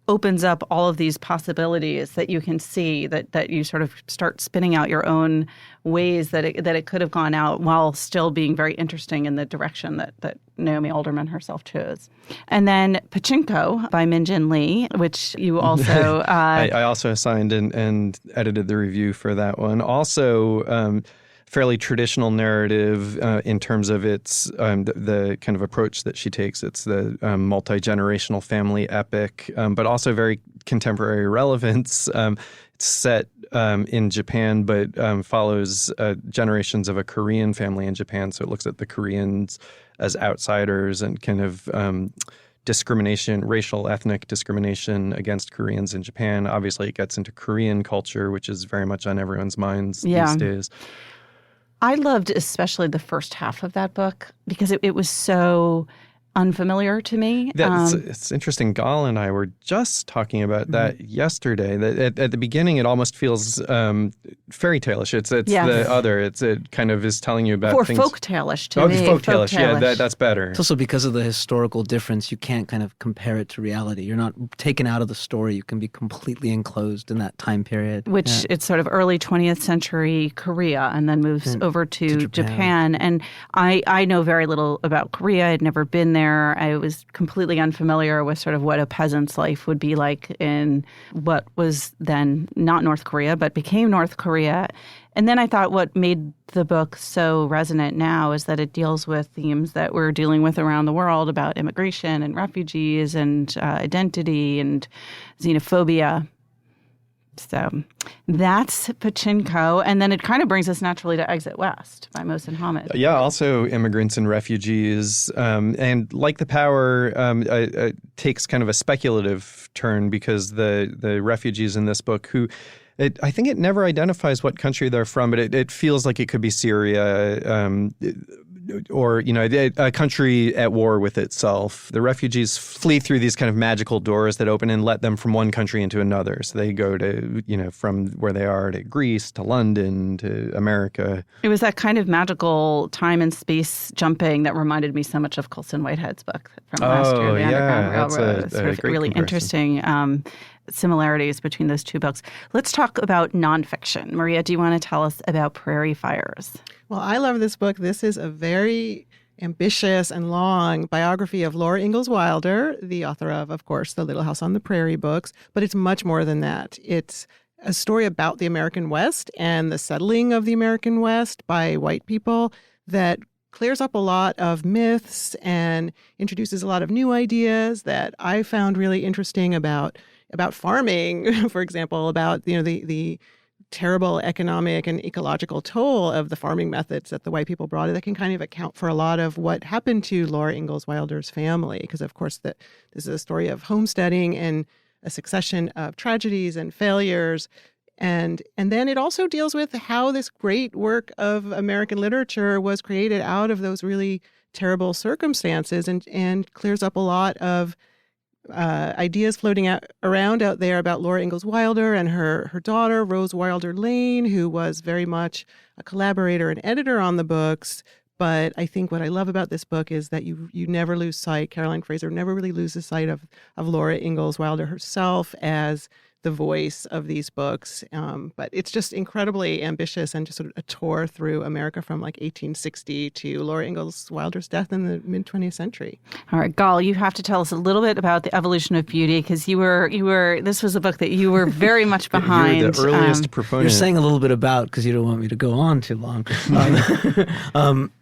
opens up all of these possibilities that you can see, that you sort of start spinning out your own ways that it could have gone out, while still being very interesting in the direction that Naomi Alderman herself chose. And then Pachinko by Min-Jin Lee, which you also... I also assigned and edited the review for that one. Also... fairly traditional narrative in terms of its the kind of approach that she takes. It's the multi-generational family epic, but also very contemporary relevance. It's set in Japan, but follows generations of a Korean family in Japan. So it looks at the Koreans as outsiders and kind of discrimination, racial, ethnic discrimination against Koreans in Japan. Obviously, it gets into Korean culture, which is very much on everyone's minds these days. I loved especially the first half of that book, because it was so unfamiliar to me. It's interesting. Gal and I were just talking about that yesterday. That at the beginning, it almost feels fairy tale-ish. It's the other. It kind of is telling you about things. Folk tale-ish to me. Folk tale-ish. Yeah, that's better. It's also because of the historical difference. You can't kind of compare it to reality. You're not taken out of the story. You can be completely enclosed in that time period. Which it's sort of early 20th century Korea, and then moves over to Japan. And I know very little about Korea. I'd never been there. I was completely unfamiliar with sort of what a peasant's life would be like in what was then not North Korea, but became North Korea. And then I thought what made the book so resonant now is that it deals with themes that we're dealing with around the world about immigration and refugees and identity and xenophobia. So that's Pachinko. And then it kind of brings us naturally to Exit West by Mohsin Hamid. Yeah, also immigrants and refugees. And like The Power, takes kind of a speculative turn, because the refugees in this book who... I think it never identifies what country they're from, but it feels like it could be Syria or, a country at war with itself. The refugees flee through these kind of magical doors that open and let them from one country into another. So they go to, from where they are to Greece, to London, to America. It was that kind of magical time and space jumping that reminded me so much of Colson Whitehead's book from last year, The Underground Railroad. That's a great really comparison. Interesting similarities between those two books. Let's talk about nonfiction. Maria, do you want to tell us about Prairie Fires? Well, I love this book. This is a very ambitious and long biography of Laura Ingalls Wilder, the author of course, the Little House on the Prairie books. But it's much more than that. It's a story about the American West and the settling of the American West by white people that clears up a lot of myths and introduces a lot of new ideas that I found really interesting about farming, for example, about the terrible economic and ecological toll of the farming methods that the white people brought, that can kind of account for a lot of what happened to Laura Ingalls Wilder's family. Because, of course, this is a story of homesteading and a succession of tragedies and failures. And then it also deals with how this great work of American literature was created out of those really terrible circumstances, and clears up a lot of ideas floating around out there about Laura Ingalls Wilder and her daughter, Rose Wilder Lane, who was very much a collaborator and editor on the books. But I think what I love about this book is that you never lose sight, Caroline Fraser never really loses sight of Laura Ingalls Wilder herself as the voice of these books. But it's just incredibly ambitious and just sort of a tour through America from like 1860 to Laura Ingalls Wilder's death in the mid 20th century. All right, Gal, you have to tell us a little bit about the evolution of beauty, because this was a book that you were very much behind. You're the earliest proponent. You're saying a little bit about because you don't want me to go on too long.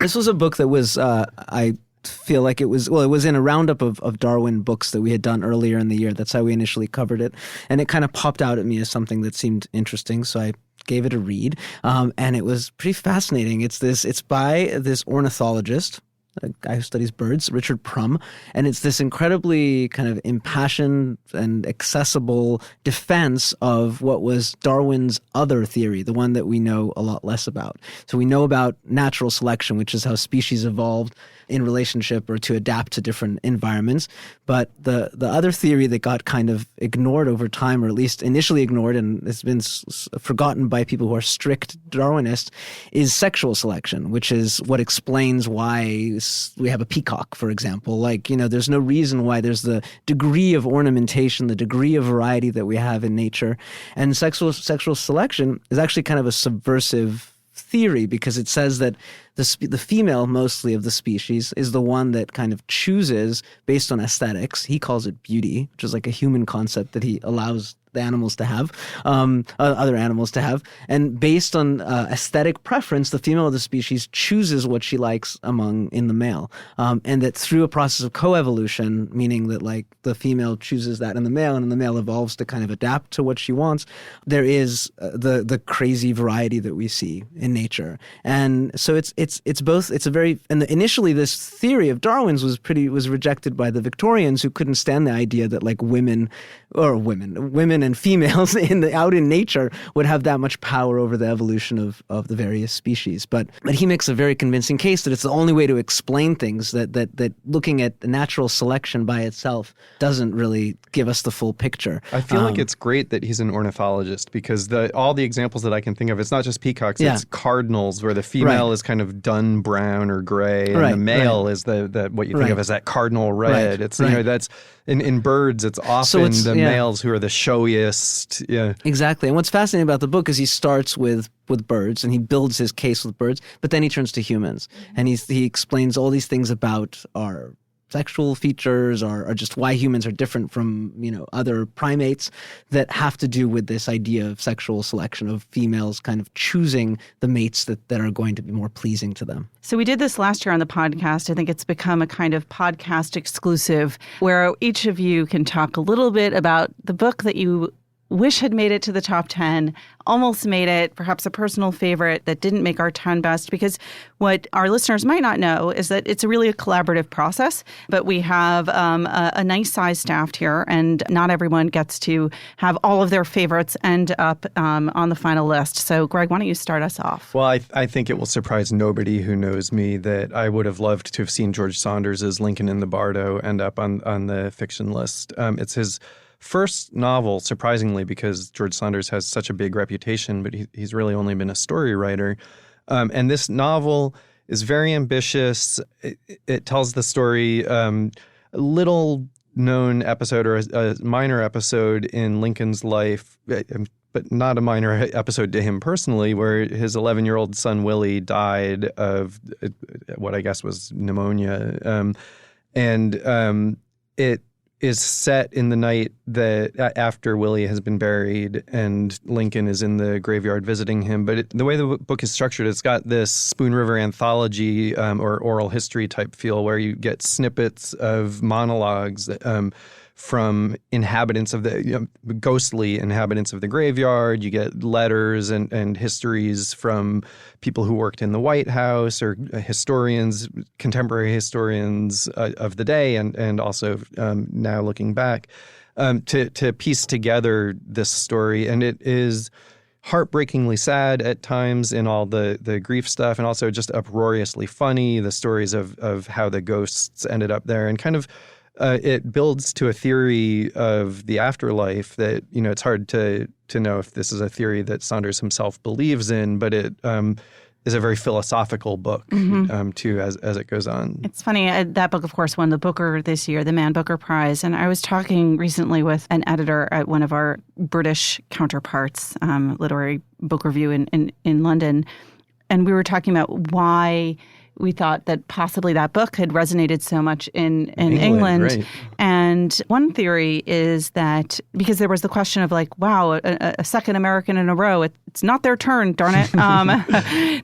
This was a book that was I feel like it was in a roundup of Darwin books that we had done earlier in the year. That's how we initially covered it. And it kind of popped out at me as something that seemed interesting. So I gave it a read. And it was pretty fascinating. It's by this ornithologist, a guy who studies birds, Richard Prum, and it's this incredibly kind of impassioned and accessible defense of what was Darwin's other theory, the one that we know a lot less about. So we know about natural selection, which is how species evolved in relationship or to adapt to different environments. But the other theory that got kind of ignored over time, or at least initially ignored, and it's been forgotten by people who are strict Darwinists, is sexual selection, which is what explains why we have a peacock, for example. Like, there's no reason why there's the degree of ornamentation, the degree of variety that we have in nature. And sexual selection is actually kind of a subversive theory, because it says that the female, mostly of the species, is the one that kind of chooses based on aesthetics. He calls it beauty, which is like a human concept that he allows the animals to have, other animals to have. And based on aesthetic preference, the female of the species chooses what she likes in the male. And that through a process of coevolution, meaning that like the female chooses that in the male, and the male evolves to kind of adapt to what she wants, there is the crazy variety that we see in nature. And so initially this theory of Darwin's was rejected by the Victorians, who couldn't stand the idea that like women and females out in nature would have that much power over the evolution of the various species. But he makes a very convincing case that it's the only way to explain things, that looking at natural selection by itself doesn't really give us the full picture. I feel like it's great that he's an ornithologist, because all the examples that I can think of, it's not just peacocks, it's cardinals, where the female is kind of dun brown or gray, and the male is the what you think of as that cardinal red. It's that's in birds, it's often the males who are the showiest. Yeah, exactly. And what's fascinating about the book is he starts with birds, and he builds his case with birds, but then he turns to humans, and he explains all these things about our sexual features, or just why humans are different from other primates, that have to do with this idea of sexual selection, of females kind of choosing the mates that are going to be more pleasing to them. So we did this last year on the podcast. I think it's become a kind of podcast exclusive, where each of you can talk a little bit about the book that you wish had made it to the top 10, almost made it, perhaps a personal favorite that didn't make our 10 best. Because what our listeners might not know is that it's really a collaborative process, but we have a nice size staff here, and not everyone gets to have all of their favorites end up on the final list. So Greg, why don't you start us off? Well, I think it will surprise nobody who knows me that I would have loved to have seen George Saunders' Lincoln in the Bardo end up on the fiction list. It's his first novel, surprisingly, because George Saunders has such a big reputation, but he's really only been a story writer. And this novel is very ambitious. It tells the story, a little known episode, or a minor episode in Lincoln's life, but not a minor episode to him personally, where his 11-year-old son Willie died of what I guess was pneumonia. It is set in the night that after Willie has been buried and Lincoln is in the graveyard visiting him. But the way the book is structured, it's got this Spoon River anthology or oral history type feel, where you get snippets of monologues from inhabitants of the ghostly inhabitants of the graveyard. You get letters and histories from people who worked in the White House, or historians, contemporary historians of the day, and also now looking back to piece together this story. And it is heartbreakingly sad at times in all the grief stuff, and also just uproariously funny, the stories of how the ghosts ended up there, and kind of it builds to a theory of the afterlife that, it's hard to know if this is a theory that Saunders himself believes in, but is a very philosophical book too, as it goes on. It's funny, that book, of course, won the Booker this year, the Man Booker Prize. And I was talking recently with an editor at one of our British counterparts, Literary Book Review in London. And we were talking about why we thought that possibly that book had resonated so much in England. Right. And one theory is that because there was the question of like, wow, a second American in a row, it's not their turn, darn it.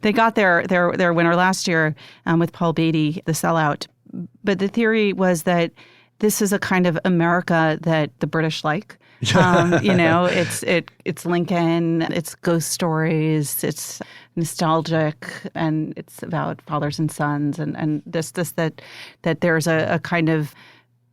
They got their winner last year with Paul Beatty, The Sellout. But the theory was that this is a kind of America that the British like. It's Lincoln, it's ghost stories, it's nostalgic, and it's about fathers and sons, and that there's a kind of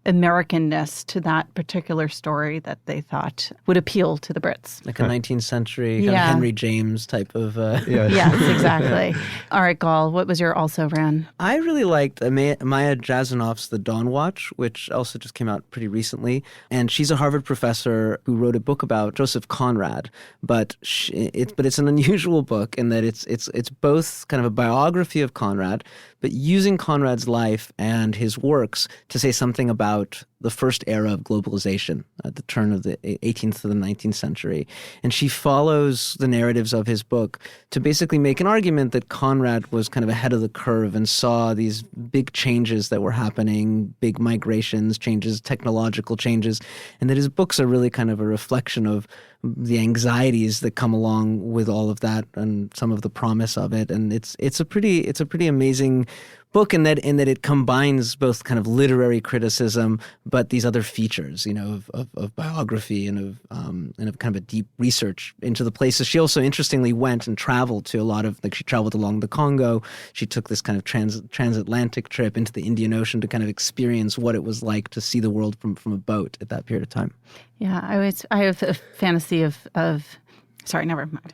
Americanness to that particular story that they thought would appeal to the Brits. Like a 19th century kind of Henry James type of... Yes, exactly. All right, Gall, what was your also ran? I really liked Maya Jasanoff's The Dawn Watch, which also just came out pretty recently. And she's a Harvard professor who wrote a book about Joseph Conrad. But it's an unusual book in that it's both kind of a biography of Conrad, but using Conrad's life and his works to say something about the first era of globalization at the turn of the 18th to the 19th century. And she follows the narratives of his book to basically make an argument that Conrad was kind of ahead of the curve and saw these big changes that were happening, big migrations, changes, technological changes, and that his books are really kind of a reflection of the anxieties that come along with all of that and some of the promise of it. And it's a pretty amazing book in that it combines both kind of literary criticism, but these other features, of biography and of kind of a deep research into the places. She also interestingly went and traveled to a lot of, like she traveled along the Congo. She took this kind of transatlantic trip into the Indian Ocean to kind of experience what it was like to see the world from a boat at that period of time. Yeah, I have a fantasy of sorry, never mind.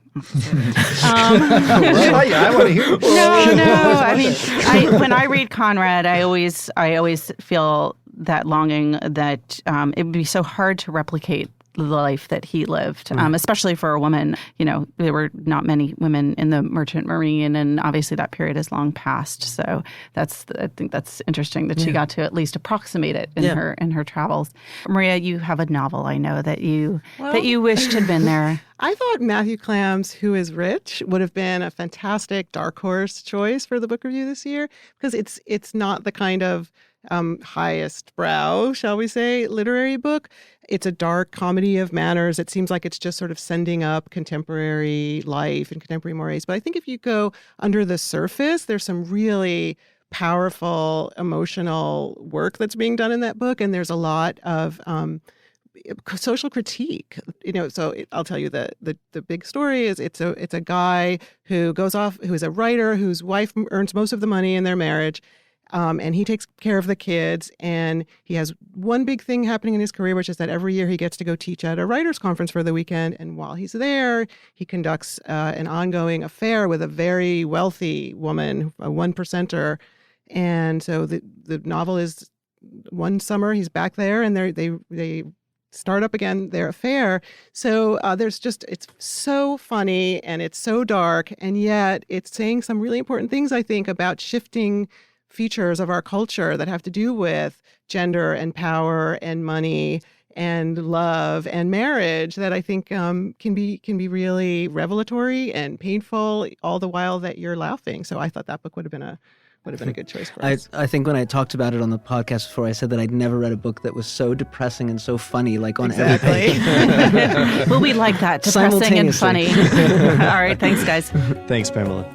I want to hear. No. I mean, when I read Conrad, I always feel that longing that it would be so hard to replicate the life that he lived, especially for a woman. There were not many women in the merchant marine, and obviously that period is long past. So I think that's interesting that she got to at least approximate it in her travels. Maria, you have a novel I know that you wished had been there. I thought Matthew Clam's Who is Rich would have been a fantastic dark horse choice for the book review this year, because it's not the kind of highest brow, shall we say, literary book. It's a dark comedy of manners. It seems like it's just sort of sending up contemporary life and contemporary mores. But I think if you go under the surface, there's some really powerful emotional work that's being done in that book. And there's a lot of social critique. So I'll tell you the big story is it's a guy who goes off, who is a writer, whose wife earns most of the money in their marriage. And he takes care of the kids, and he has one big thing happening in his career, which is that every year he gets to go teach at a writers' conference for the weekend. And while he's there, he conducts an ongoing affair with a very wealthy woman, a one-percenter. And so the novel is one summer he's back there, and they start up again their affair. So it's so funny and it's so dark, and yet it's saying some really important things, I think, about shifting features of our culture that have to do with gender and power and money and love and marriage that I think can be really revelatory and painful, all the while that you're laughing. So I thought that book would have been a good choice for us. I think when I talked about it on the podcast before, I said that I'd never read a book that was so depressing and so funny, like on every page. Well, we like that, depressing and funny. All right, thanks, guys. Thanks, Pamela.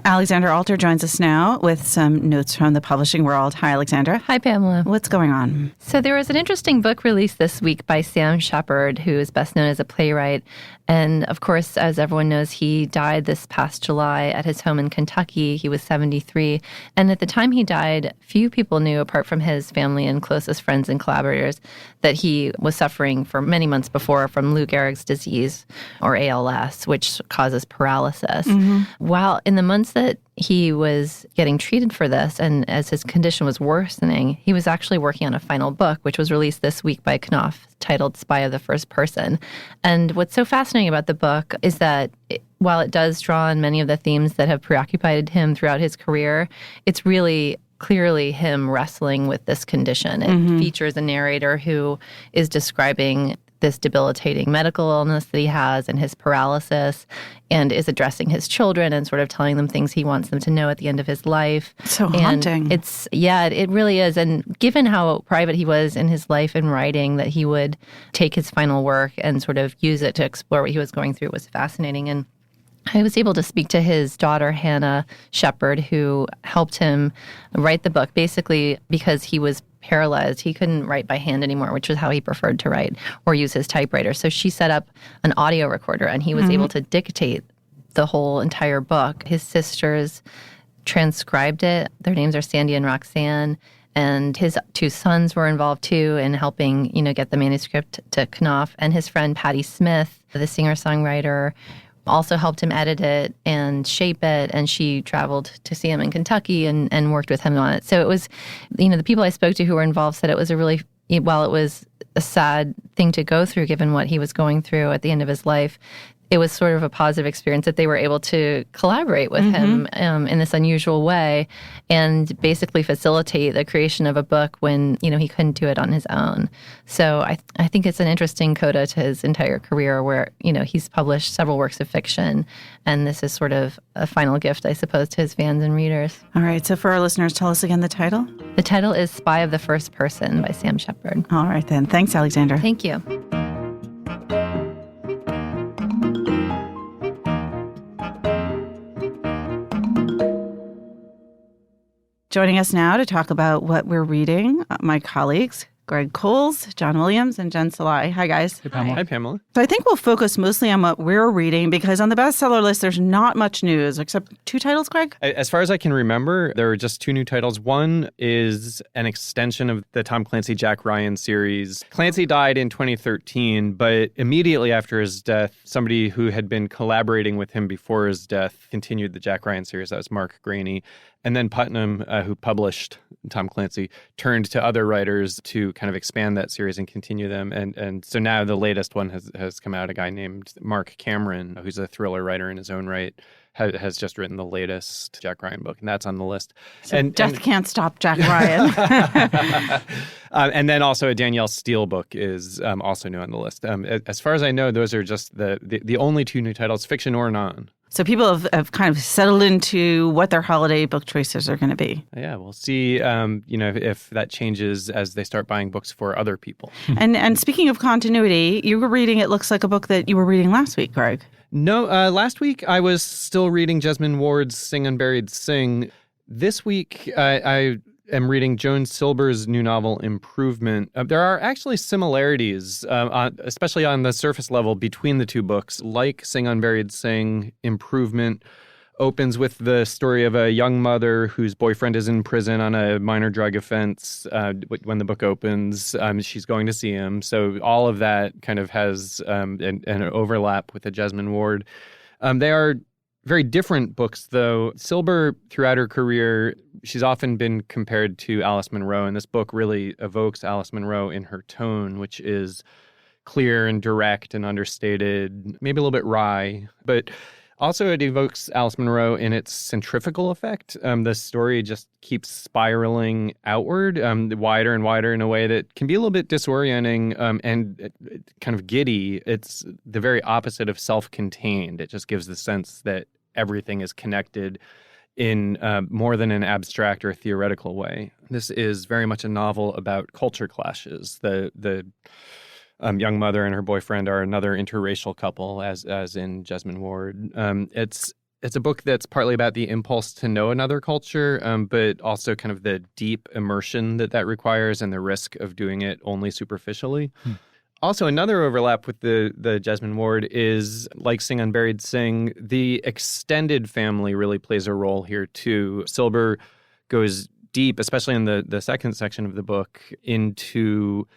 Alexandra Alter joins us now with some notes from the publishing world. Hi, Alexandra. Hi, Pamela. What's going on? So there was an interesting book released this week by Sam Shepard, who is best known as a playwright. And of course, as everyone knows, he died this past July at his home in Kentucky. He was 73. And at the time he died, few people knew, apart from his family and closest friends and collaborators, that he was suffering for many months before from Lou Gehrig's disease, or ALS, which causes paralysis. Mm-hmm. While in the months that that he was getting treated for this, and as his condition was worsening, he was actually working on a final book, which was released this week by Knopf, titled Spy of the First Person. And what's so fascinating about the book is that while it does draw on many of the themes that have preoccupied him throughout his career, it's really clearly him wrestling with this condition. It features a narrator who is describing this debilitating medical illness that he has and his paralysis, and is addressing his children and sort of telling them things he wants them to know at the end of his life. So haunting. And it really is. And given how private he was in his life and writing, that he would take his final work and sort of use it to explore what he was going through was fascinating. And I was able to speak to his daughter, Hannah Shepard, who helped him write the book, basically because he was paralyzed. He couldn't write by hand anymore, which was how he preferred to write, or use his typewriter. So she set up an audio recorder, and he was able to dictate the whole entire book. His sisters transcribed it. Their names are Sandy and Roxanne. And his two sons were involved, too, in helping, get the manuscript to Knopf. And his friend Patti Smith, the singer-songwriter, also helped him edit it and shape it, and she traveled to see him in Kentucky and worked with him on it. So it was, the people I spoke to who were involved said it was while it was a sad thing to go through given what he was going through at the end of his life, it was sort of a positive experience that they were able to collaborate with him in this unusual way and basically facilitate the creation of a book when, he couldn't do it on his own. So I think it's an interesting coda to his entire career where, he's published several works of fiction, and this is sort of a final gift, I suppose, to his fans and readers. All right. So for our listeners, tell us again the title. The title is Spy of the First Person by Sam Shepard. All right, then. Thanks, Alexandra. Thank you. Joining us now to talk about what we're reading, my colleagues, Greg Coles, John Williams, and Jen Salai. Hi, guys. Hey, Pamela. Hi, Pamela. So I think we'll focus mostly on what we're reading because on the bestseller list, there's not much news except 2 titles, Greg? As far as I can remember, there are just 2 new titles. One is an extension of the Tom Clancy Jack Ryan series. Clancy died in 2013, but immediately after his death, somebody who had been collaborating with him before his death continued the Jack Ryan series. That was Mark Graney. And then Putnam, who published Tom Clancy, turned to other writers to kind of expand that series and continue them. And so now the latest one has come out. A guy named Mark Cameron, who's a thriller writer in his own right, has just written the latest Jack Ryan book, and that's on the list. So death can't stop Jack Ryan. And then also a Danielle Steele book is also new on the list. As far as I know, those are just the only 2 new titles, fiction or non. So people have kind of settled into what their holiday book choices are going to be. Yeah, we'll see, if that changes as they start buying books for other people. And speaking of continuity, you were reading, it looks like a book that you were reading last week, Greg. No, last week I was still reading Jesmyn Ward's Sing Unburied Sing. This week I am reading Joan Silber's new novel, Improvement. There are actually similarities, especially on the surface level, between the 2 books. Like Sing Unburied Sing, Improvement opens with the story of a young mother whose boyfriend is in prison on a minor drug offense. When the book opens, she's going to see him. So all of that kind of has an overlap with the Jesmyn Ward. They are very different books, though. Silber, throughout her career, she's often been compared to Alice Munro, and this book really evokes Alice Munro in her tone, which is clear and direct and understated, maybe a little bit wry, but also it evokes Alice Munro in its centrifugal effect. The story just keeps spiraling outward, wider and wider in a way that can be a little bit disorienting and kind of giddy. It's the very opposite of self-contained. It just gives the sense that everything is connected in more than an abstract or theoretical way. This is very much a novel about culture clashes. The young mother and her boyfriend are another interracial couple, as in Jesmyn Ward. It's a book that's partly about the impulse to know another culture, but also kind of the deep immersion that requires and the risk of doing it only superficially. Also, another overlap with the Jesmyn Ward is, like Sing Unburied Sing, the extended family really plays a role here, too. Silber goes deep, especially in the second section of the book, into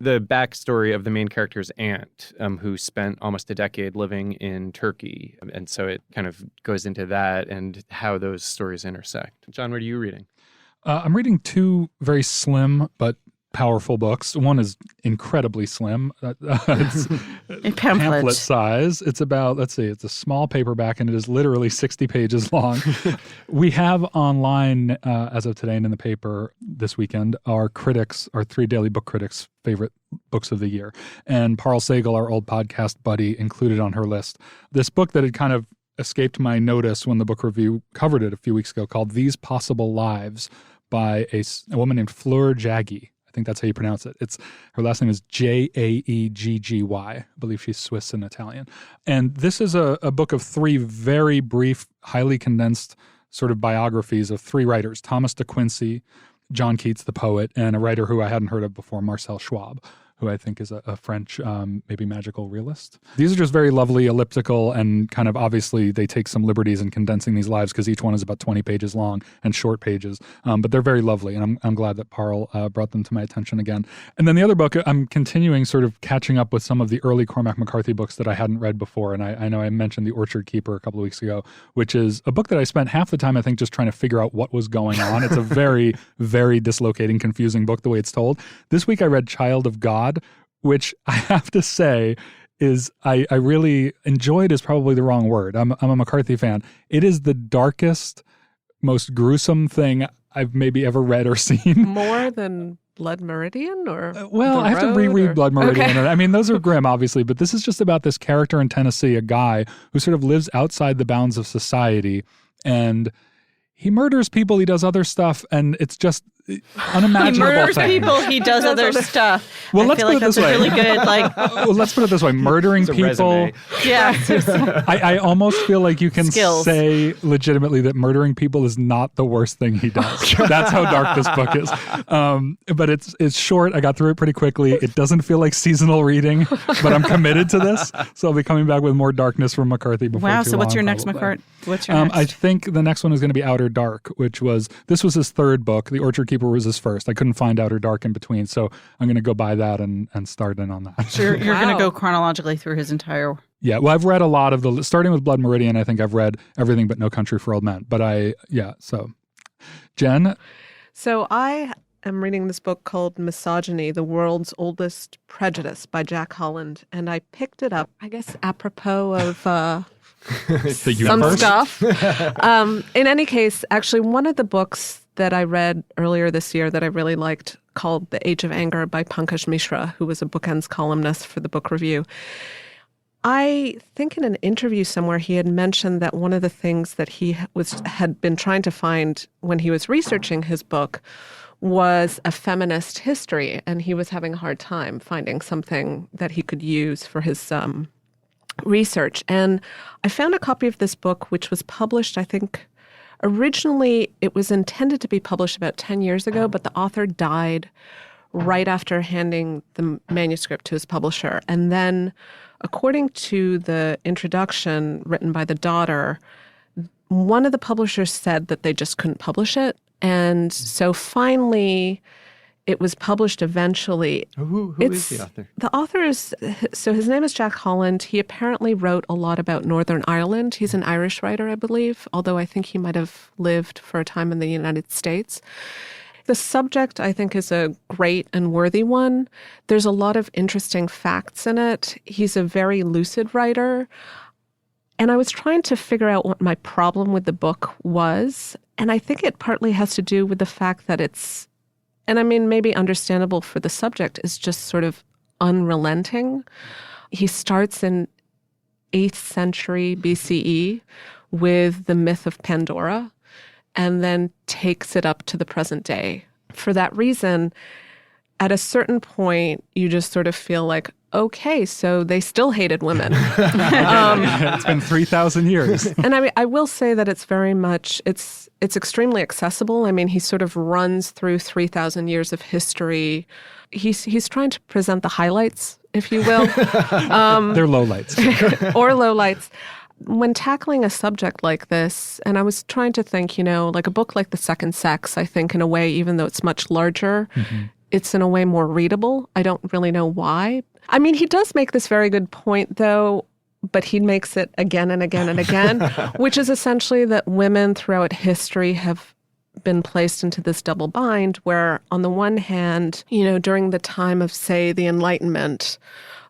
the backstory of the main character's aunt, who spent almost a decade living in Turkey. And so it kind of goes into that and how those stories intersect. John, what are you reading? I'm reading two very slim but powerful books. One is incredibly slim. It's pamphlet size. It's about, it's a small paperback, and it is literally 60 pages long. We have online, as of today and in the paper this weekend, our three daily book critics' favorite books of the year. And Parl Sagal, our old podcast buddy, included on her list this book that had kind of escaped my notice when the book review covered it a few weeks ago, called These Possible Lives by a woman named Fleur Jaggi. I think that's how you pronounce it. Her last name is Jaegggy. I believe she's Swiss and Italian. And this is a book of three very brief, highly condensed sort of biographies of three writers: Thomas de Quincey, John Keats, the poet, and a writer who I hadn't heard of before, Marcel Schwab, who I think is a French, maybe magical realist. These are just very lovely, elliptical, and kind of obviously they take some liberties in condensing these lives because each one is about 20 pages long and short pages. But they're very lovely, and I'm glad that Parl brought them to my attention again. And then the other book, I'm continuing sort of catching up with some of the early Cormac McCarthy books that I hadn't read before. And I know I mentioned The Orchard Keeper a couple of weeks ago, which is a book that I spent half the time, I think, just trying to figure out what was going on. It's a very, very dislocating, confusing book the way it's told. This week I read Child of God, which I have to say is I really enjoyed is probably the wrong word. I'm a McCarthy fan. It is the darkest, most gruesome thing I've maybe ever read or seen. More than Blood Meridian? Or well, I have to reread Blood Meridian. Okay. I mean, those are grim, obviously, but this is just about this character in Tennessee, a guy who sort of lives outside the bounds of society, and he murders people, he does other stuff, and it's just unimaginable. He murders thing. people, he does other stuff. Well, I let's feel put like it this that's way. a really good, like, well, let's put it this way: murdering It's a people. resume. yeah. I almost feel like you can Skills. say legitimately that murdering people is not the worst thing he does. That's how dark this book is. But it's short. I got through it pretty quickly. It doesn't feel like seasonal reading, but I'm committed to this. So I'll be coming back with more darkness from McCarthy before Wow. too So what's long, your next probably. McCarthy? What's your next? I think the next one is going to be Outer Dark, this was his third book. The Orchard Keeper was his first. I couldn't find Outer Dark in between, so I'm going to go buy that and start in on that. So you're going to Wow. go chronologically through his entire... Yeah, well, I've read a lot of starting with Blood Meridian, I think I've read everything but No Country for Old Men. But so Jen? So I am reading this book called Misogyny, The World's Oldest Prejudice by Jack Holland. And I picked it up, I guess, apropos of The some universe? stuff. In any case, actually, one of the books that I read earlier this year that I really liked, called The Age of Anger by Pankaj Mishra, who was a Bookends columnist for the book review. I think in an interview somewhere he had mentioned that one of the things that he had been trying to find when he was researching his book was a feminist history, and he was having a hard time finding something that he could use for his research. And I found a copy of this book, which was published, I think, originally it was intended to be published about 10 years ago, but the author died right after handing the manuscript to his publisher. And then, according to the introduction written by the daughter, one of the publishers said that they just couldn't publish it. And so finally, it was published eventually. Who is the author? The author is, so his name is Jack Holland. He apparently wrote a lot about Northern Ireland. He's an Irish writer, I believe, although I think he might have lived for a time in the United States. The subject, I think, is a great and worthy one. There's a lot of interesting facts in it. He's a very lucid writer. And I was trying to figure out what my problem with the book was. And I think it partly has to do with the fact that it's, and I mean, maybe understandable for the subject, is just sort of unrelenting. He starts in 8th century BCE with the myth of Pandora, and then takes it up to the present day. For that reason, at a certain point, you just sort of feel like, okay, so they still hated women. It's been 3,000 years. And I mean, I will say that it's very much, it's extremely accessible. I mean, he sort of runs through 3,000 years of history. He's trying to present the highlights, if you will. They're lowlights. Or lowlights. When tackling a subject like this, and I was trying to think, like a book like The Second Sex, I think in a way, even though it's much larger, it's in a way more readable. I don't really know why. I mean, he does make this very good point, though, but he makes it again and again and again, which is essentially that women throughout history have been placed into this double bind where, on the one hand, during the time of, say, the Enlightenment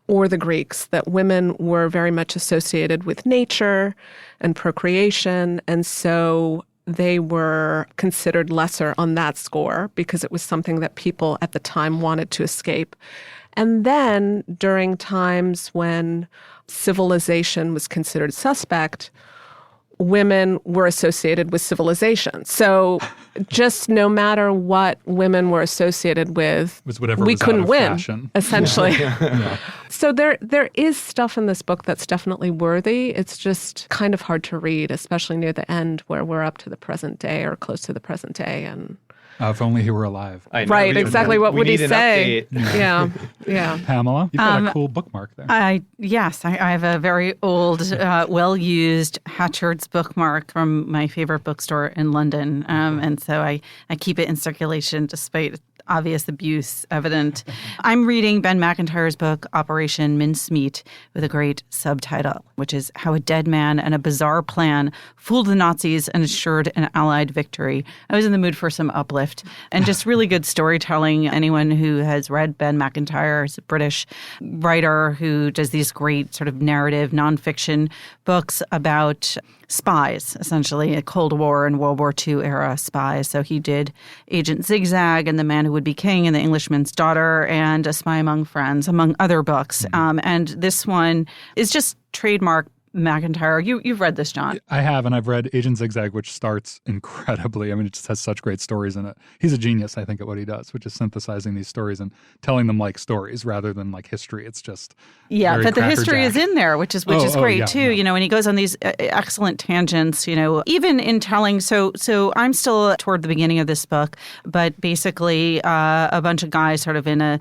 or the Greeks, that women were very much associated with nature and procreation, and so they were considered lesser on that score because it was something that people at the time wanted to escape. And then during times when civilization was considered suspect, women were associated with civilization. So just no matter what women were associated with, we couldn't win, fashion. Essentially. Yeah. So there is stuff in this book that's definitely worthy. It's just kind of hard to read, especially near the end where we're up to the present day or close to the present day. And if only he were alive. Right, exactly. What would he say? Yeah. Pamela, you've got a cool bookmark there. Yes, I have a very old, well-used Hatchard's bookmark from my favorite bookstore in London. And so I keep it in circulation despite obvious abuse evident. I'm reading Ben McIntyre's book, Operation Mincemeat, with a great subtitle, which is How a Dead Man and a Bizarre Plan Fooled the Nazis and Assured an Allied Victory. I was in the mood for some uplift and just really good storytelling. Anyone who has read Ben McIntyre is a British writer who does these great sort of narrative nonfiction books about spies, essentially, a Cold War and World War II era spies. So he did Agent Zigzag and The Man Who Would Be King and The Englishman's Daughter and A Spy Among Friends, among other books. And this one is just trademark McIntyre. You've read this, John. I have, and I've read Agent Zigzag, which starts incredibly. I mean, it just has such great stories in it. He's a genius, I think, at what he does, which is synthesizing these stories and telling them like stories rather than like history. It's just but the history is in there, which is great too. And he goes on these excellent tangents. Even in telling. So I'm still toward the beginning of this book, but basically a bunch of guys sort of in a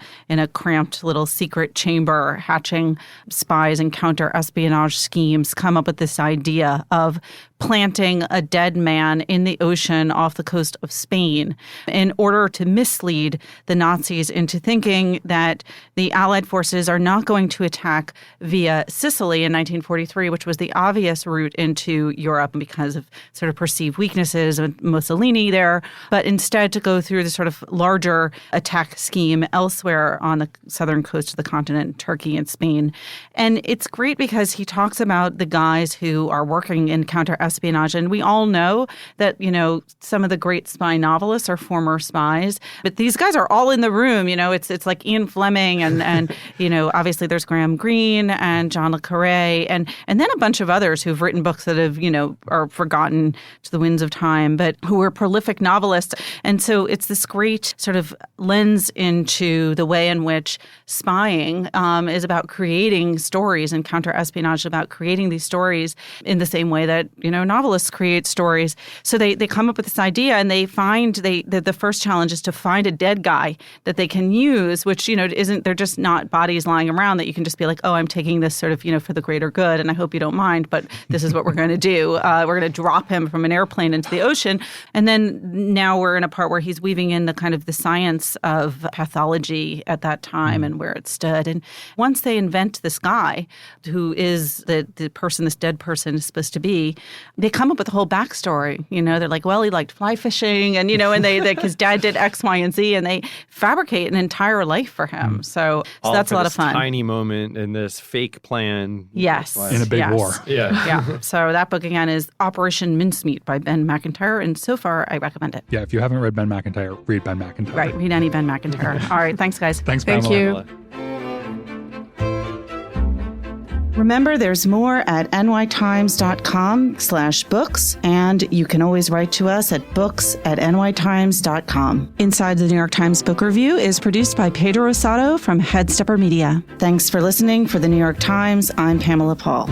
cramped little secret chamber hatching spies and counter-espionage schemes come up with this idea of planting a dead man in the ocean off the coast of Spain in order to mislead the Nazis into thinking that the Allied forces are not going to attack via Sicily in 1943, which was the obvious route into Europe because of sort of perceived weaknesses of Mussolini there, but instead to go through the sort of larger attack scheme elsewhere on the southern coast of the continent, Turkey and Spain. And it's great because he talks about the guys who are working in counter-espionage. And we all know that, some of the great spy novelists are former spies. But these guys are all in the room. It's like Ian Fleming and obviously there's Graham Greene and John le Carré and then a bunch of others who've written books that have, are forgotten to the winds of time, but who are prolific novelists. And so it's this great sort of lens into the way in which spying is about creating stories and counter-espionage about creating these stories in the same way that, novelists create stories. So they come up with this idea and they find the first challenge is to find a dead guy that they can use, which, they're just not bodies lying around that you can just be like, oh, I'm taking this sort of, for the greater good. And I hope you don't mind, but this is what we're going to do. We're going to drop him from an airplane into the ocean. And then now we're in a part where he's weaving in the kind of the science of pathology at that time and where it stood. And once they invent this guy who is the person this dead person is supposed to be, they come up with a whole backstory. They're like, well, he liked fly fishing and, and they his dad did X, Y, and Z, and they fabricate an entire life for him. So that's a lot of fun. Tiny moment in this fake plan. Yes. In a big war. Yeah. So that book again is Operation Mincemeat by Ben McIntyre. And so far, I recommend it. Yeah. If you haven't read Ben McIntyre, read Ben McIntyre. Right. Read any Ben McIntyre. All right. Thanks, guys. Thanks, Pamela. Thank you. Remember, there's more at nytimes.com/books, and you can always write to us at books@nytimes.com. Inside the New York Times Book Review is produced by Pedro Rosado from Headstepper Media. Thanks for listening. For the New York Times, I'm Pamela Paul.